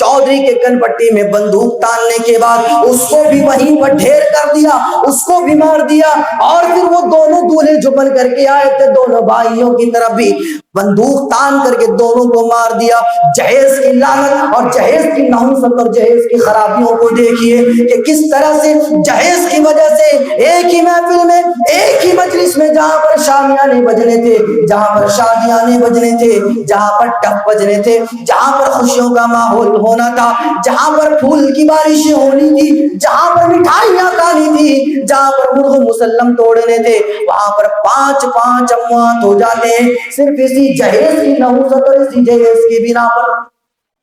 چودھری کے کن پٹی میں بندوق تاننے کے بعد اس کو بھی وہیں پر ڈھیر کر دیا، اس کو بھی مار دیا، اور پھر وہ دونوں دولہے جو بن کر کے آئے تھے دونوں بھائیوں کی طرف بھی بندوق تان کر کے دونوں کو مار دیا۔ جہیز کی لعنت اور جہیز کی نحوست اور جہیز کی خرابیوں کو دیکھیے کہ کس طرح سے جہیز کی وجہ سے ایک ہی محفل میں، ایک ہی مجلس میں، جہاں پر شامیانے بجنے تھے، جہاں پر شادیانے بجنے تھے، جہاں پر ٹپ بجنے تھے، جہاں پر خوشیوں کا ماحول ہونا تھا، جہاں پر پھول کی بارشیں ہونی تھی، جہاں پر مٹھائیاں کھانی تھی، جہاں پر مرغ مسلم توڑنے تھے، وہاں پر 5 اموات ہو جاتے ہیں صرف اسی جہیز کی نحوست اور اسی جہیز کی بنا پر۔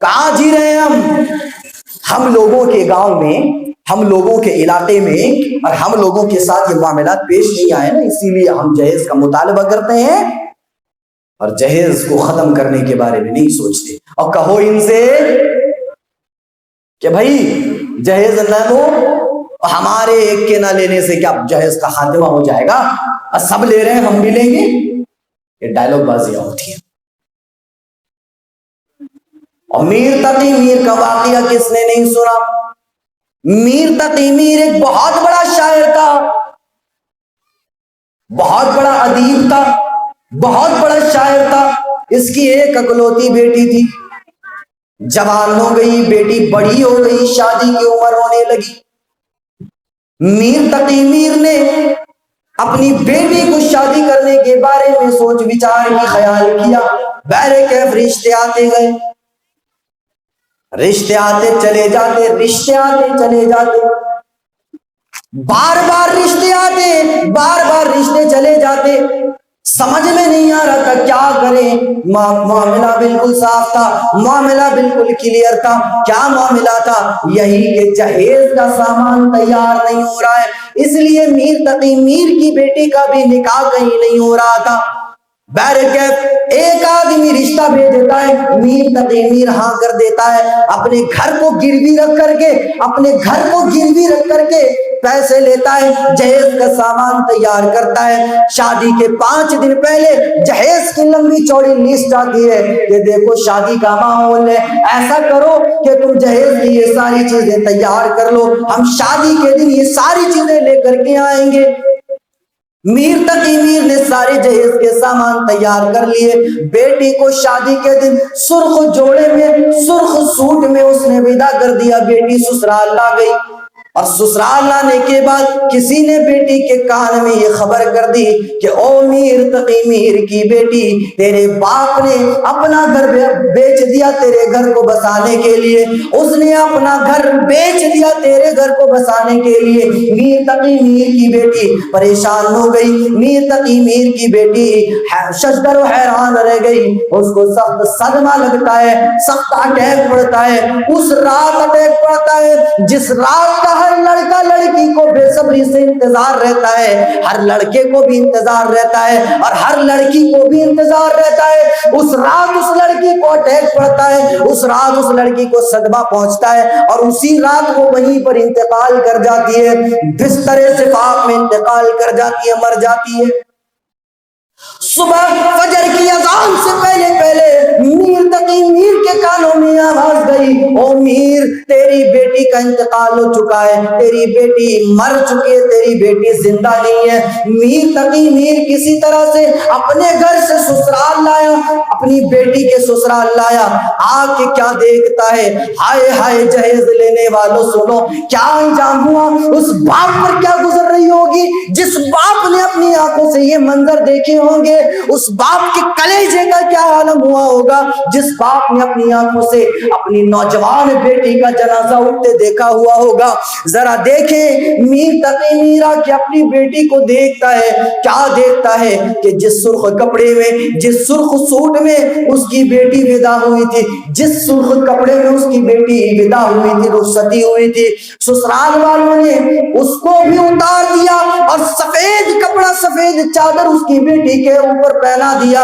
کہاں جی رہے ہیں ہم لوگوں کے گاؤں میں، ہم لوگوں کے علاقے میں، اور ہم لوگوں کے ساتھ یہ معاملات پیش نہیں آئے نا، اسی لیے ہم جہیز کا مطالبہ کرتے ہیں اور جہیز کو ختم کرنے کے بارے میں نہیں سوچتے۔ اور کہو ان سے کہ بھائی جہیز نہ دو، ہمارے ایک کے نہ لینے سے کیا جہیز کا خاتمہ ہو جائے گا، اور سب لے رہے ہیں ہم بھی لیں گے؟ یہ ڈائلوگ بازیاں ہوتی ہیں۔ اور میر تقی میر کا واقعہ کس نے نہیں سنا؟ میر تقی میر ایک بہت بڑا شاعر تھا، بہت بڑا ادیب تھا، بہت بڑا شاعر تھا۔ اس کی ایک اکلوتی بیٹی تھی، جوان ہو گئی، بیٹی بڑی ہو گئی، شادی کی عمر ہونے لگی۔ میر تقی میر نے اپنی بیٹی کو شادی کرنے کے بارے میں سوچ وچار کی، خیال کیا، بہرے کیف رشتے آتے گئے، رشتے آتے چلے جاتے، رشتے آتے چلے جاتے، بار بار رشتے آتے، بار بار رشتے چلے جاتے، سمجھ میں نہیں آ رہا تھا کیا کریں۔ معاملہ بالکل صاف تھا، معاملہ بالکل کلیئر تھا۔ کیا معاملہ تھا؟ یہی کہ جہیز کا سامان تیار نہیں ہو رہا ہے، اس لیے میر تقی میر کی بیٹی کا بھی نکاح کہیں نہیں ہو رہا تھا۔ بہرکیف ایک آدمی رشتہ بھیج دیتا ہے، میر تقی میر ہاں کر دیتا ہے، اپنے گھر کو گروی رکھ کر کے، اپنے گھر کو گروی رکھ کر کے پیسے لیتا ہے، جہیز کا سامان تیار کرتا ہے۔ شادی کے 5 دن پہلے جہیز کی لمبی چوڑی لسٹ آتی ہے کہ دیکھو شادی کا ماحول ہے، ایسا کرو کہ تم جہیز کی یہ ساری چیزیں تیار کر لو، ہم شادی کے دن یہ ساری چیزیں لے کر کے آئیں گے۔ میر تقی میر نے سارے جہیز کے سامان تیار کر لیے، بیٹی کو شادی کے دن سرخ جوڑے میں، سرخ سوٹ میں اس نے ودا کر دیا، بیٹی سسرال لا گئی۔ اور سسرال لانے کے بعد کسی نے بیٹی کے کان میں یہ خبر کر دی کہ او میر تقی میر کی بیٹی، تیرے باپ نے اپنا گھر بیچ دیا تیرے گھر کو بسانے کے لیے، اس نے اپنا گھر بیچ دیا تیرے گھر کو بسانے کے لیے۔ میر تقی میر کی بیٹی پریشان ہو گئی، میر تقی میر کی بیٹی ششدر و حیران رہ گئی، اس کو سخت صدمہ لگتا ہے، سخت اٹیک پڑتا ہے۔ اس رات اٹیک پڑتا ہے جس رات کا ہر لڑکا لڑکی کو بے صبری سے انتظار رہتا ہے، ہر لڑکے کو بھی انتظار رہتا ہے اور ہر لڑکی کو بھی انتظار رہتا ہے۔ اس رات اس لڑکی کو اٹیک پڑتا ہے، اس رات اس لڑکی کو صدمہ پہنچتا ہے، اور اسی رات وہ وہیں پر انتقال کر جاتی ہے، بستر زفاف میں انتقال کر جاتی ہے، مر جاتی ہے۔ صبح فجر کی اذان سے پہلے پہلے میر تقی میر کے کانوں میں آواز گئی، او میر تیری بیٹی کا انتقال ہو چکا ہے، تیری بیٹی مر چکی ہے، تیری بیٹی زندہ نہیں ہے۔ میر تقی میر کسی طرح سے اپنے گھر سے سسرال لایا، اپنی بیٹی کے سسرال لایا، آ کے کیا دیکھتا ہے، ہائے ہائے جہیز لینے والوں سنو کیا انجام ہوا، اس باپ پر کیا گزر رہی ہوگی جس باپ نے اپنی آنکھوں سے یہ منظر دیکھے ہوں گے، اس باپ کے کلیجے کا کیا عالم ہوا ہوگا جس باپ نے اپنی آنکھوں سے اپنی نوجوان بیٹی کا جنازہ اٹھتے دیکھا ہوا ہوگا۔ ذرا دیکھیں میر تقی میرا کہ اپنی بیٹی کو دیکھتا ہے، کیا دیکھتا ہے کہ جس سرخ کپڑے میں، جس سرخ سوٹ میں اس کی بیٹی ودا ہوئی تھی، جس سرخ کپڑے میں اس کی بیٹی ودا ہوئی تھی، رخصتی ہوئی تھی، سسرال والوں نے اس کو بھی اتار دیا اور سفید کپڑا، سفید چادر اس کی بیٹی کے اوپر پہنا دیا،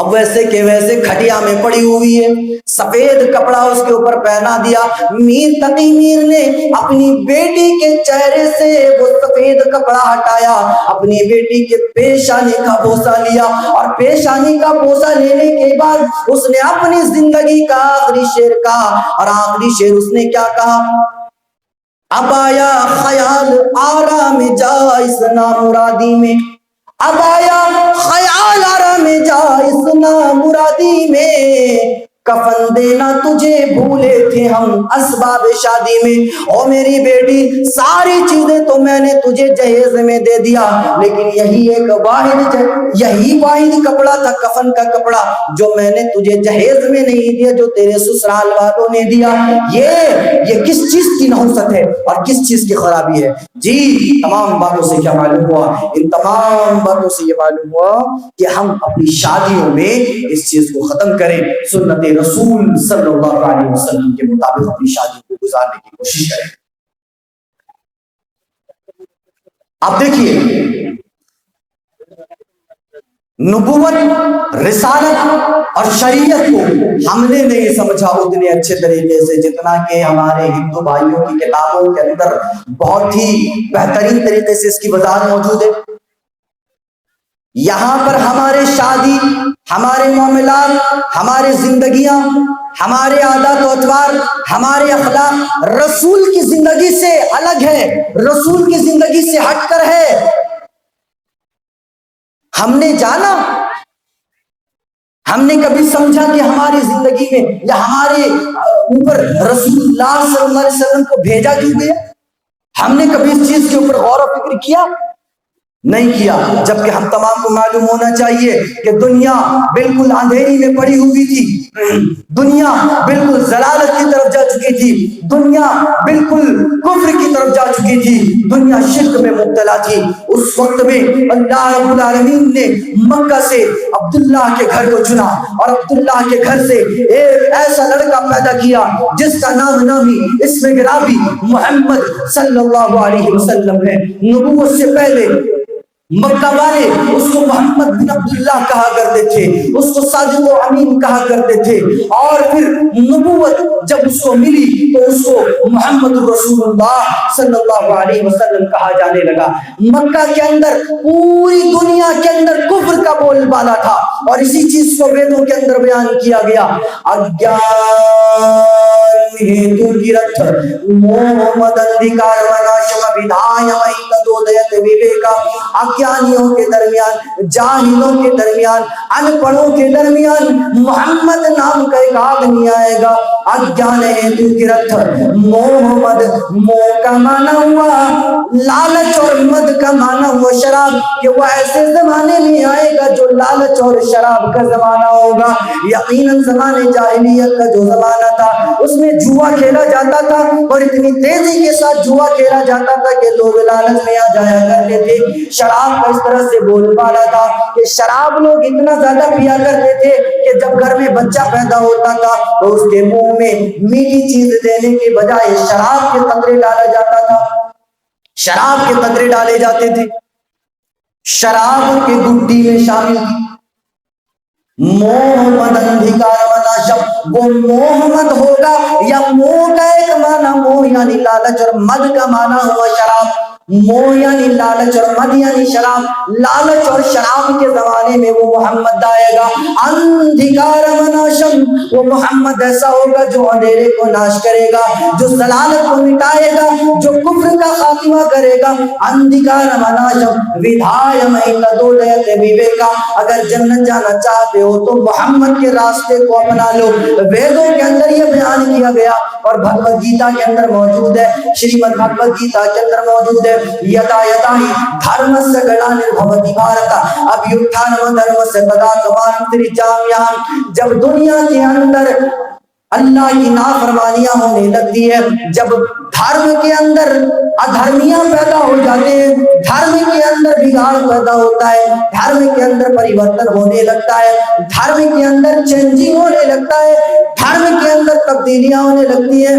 اب ویسے کہ ویسے کھٹیا میں پڑی ہوئی ہے، سفید کپڑا اس کے اوپر پہنا دیا۔ میر تقی میر نے اپنی بیٹی کے چہرے سے وہ سفید کپڑا ہٹایا، اپنی بیٹی کے پیشانی کا بوسہ لیا، اور پیشانی کا بوسہ لینے کے بعد اس نے اپنی زندگی کا آخری شعر کہا، اور آخری شعر اس نے کیا کہا؟ اب آیا خیال آرام جا اس نامرادی میں، اب آیا خیال آرام جا اس نامرادی میں، کفن دینا تجھے بھولے تھے ہم اسباب شادی میں۔ او میری بیٹی، ساری چیزیں تو میں نے تجھے جہیز میں دے دیا، لیکن یہی واحد کپڑا تھا، کفن کا کپڑا، جو میں نے تجھے جہیز میں نہیں دیا، جو تیرے سسرال والوں نے دیا۔ یہ کس چیز کی نحوست ہے اور کس چیز کی خرابی ہے؟ جی تمام باتوں سے کیا معلوم ہوا؟ ان تمام باتوں سے یہ معلوم ہوا کہ ہم اپنی شادیوں میں اس چیز کو ختم کریں، سنت رسول صلی اللہ علیہ وسلم کے مطابق اپنی شادی کو گزارنے کی کوشش کریں۔ اب دیکھیے، نبوت، رسالت اور شریعت کو ہم نے نہیں سمجھا اتنے اچھے طریقے سے جتنا کہ ہمارے ہندو بھائیوں کی کتابوں کے اندر بہت ہی بہترین طریقے سے اس کی وضاحت موجود ہے۔ یہاں پر ہمارے شادی، ہمارے معاملات، ہماری زندگیاں، ہمارے عادات و اطوار، ہمارے اخلاق رسول کی زندگی سے الگ ہے، رسول کی زندگی سے ہٹ کر ہے۔ ہم نے جانا، ہم نے کبھی سمجھا کہ ہماری زندگی میں یا ہمارے اوپر رسول اللہ صلی اللہ علیہ وسلم کو بھیجا کیوں گیا؟ ہم نے کبھی اس چیز کے اوپر غور و فکر کیا؟ نہیں کیا، جبکہ ہم تمام کو معلوم ہونا چاہیے کہ دنیا بالکل اندھیری میں پڑی ہوئی تھی، دنیا بالکل ضلالت کی طرف جا چکی تھی، دنیا بالکل کفر کی طرف جا چکی تھی، دنیا شرک میں مبتلا تھی۔ اس وقت میں اللہ رب العالمین نے مکہ سے عبداللہ کے گھر کو چنا، اور عبداللہ کے گھر سے ایک ایسا لڑکا پیدا کیا جس کا نام نامی اسم گرامی محمد صلی اللہ علیہ وسلم ہے۔ نبوت سے پہلے مکہ والے اس کو محمد بن عبداللہ کہا کرتے تھے، اس کو صادق و امین کہا کرتے تھے، اور پھر نبوت جب اس کو ملی تو اس کو محمد رسول اللہ صلی اللہ علیہ وسلم کہا جانے لگا۔ مکہ کے اندر پوری دنیا کے اندر کفر کا بول بالا تھا، اور اسی چیز کو ویدوں کے اندر بیان کیا گیا۔ اگیان ہیتو گرت محمد اندھکار وناشم ودھایا ویتدودیت ویویکا، اگیانیوں کے درمیان، جاہلوں کے درمیان، ان پڑھوں کے درمیان محمد نام کا ایک آدمی آئے گا۔ اگیان ہیتو گرت محمد، موہ کا معنی ہوا لالچ اور مد کا معنی ہوا شراب، کہ وہ ایسے زمانے میں آئے گا جو لالچ اور شراب کا زمانہ ہوگا۔ یقیناً زمانے جاہلیت کا جو زمانہ تھا اس میں جوا کھیلا جاتا تھا، اور اتنی تیزی کے ساتھ جوا کھیلا جاتا تھا کہ لوگ لالچ میں آ جایا کرتے تھے۔ شراب کا اس طرح سے بول بالا تھا کہ شراب لوگ اتنا زیادہ پیا کرتے تھے کہ جب گھر میں بچہ پیدا ہوتا تھا تو اس کے منہ میں میٹھی چیز دینے کے بجائے شراب کے قطرے ڈالا جاتا تھا، شراب کے قطرے ڈالے جاتے تھے، شراب کے گڈی میں شامل تھی۔ محمد اندھکار وناشم، وہ محمد ہوگا، یا موہ کا ایک معنی موہ یعنی لالچ اور مد کا معنی ہوا شراب۔ موہ یعنی لالچ اور مد یعنی شراب، لالچ اور شراب کے زمانے میں وہ محمد آئے گا۔ اندھکار وناشم، وہ محمد ایسا ہوگا جو اندھیرے کو ناش کرے گا، جو ضلالت کو مٹائے گا، جو کفر کا خاتمہ کرے گا۔ اندھکار وناشم ودھایا ویتدودیت ویویکا، اگر جنت جانا چاہتے ہو تو محمد کے راستے کو اپنا لو۔ ویدوں کے اندر یہ بیان کیا گیا، اور بھگوت گیتا کے اندر موجود ہے، شریمد بھگوت گیتا کے اندر موجود ہے، یدا یدا ہی دھرمسیا گلانربھوتی بھارت ابھیتتھانم دھرمسیا تدا تمانتریجامیا، جب دنیا کے اندر اللہ کی نافرمانیاں ہونے لگتی ہے، جب دھرم کے اندر ادھرمیاں پیدا ہو جاتے ہیں، دھرم کے اندر بگاڑ پیدا ہوتا ہے، دھرم کے اندر پریورتن ہونے لگتا ہے، دھرم کے اندر چینجنگ ہونے لگتا ہے، دھرم کے اندر تبدیلیاں ہونے لگتی ہیں،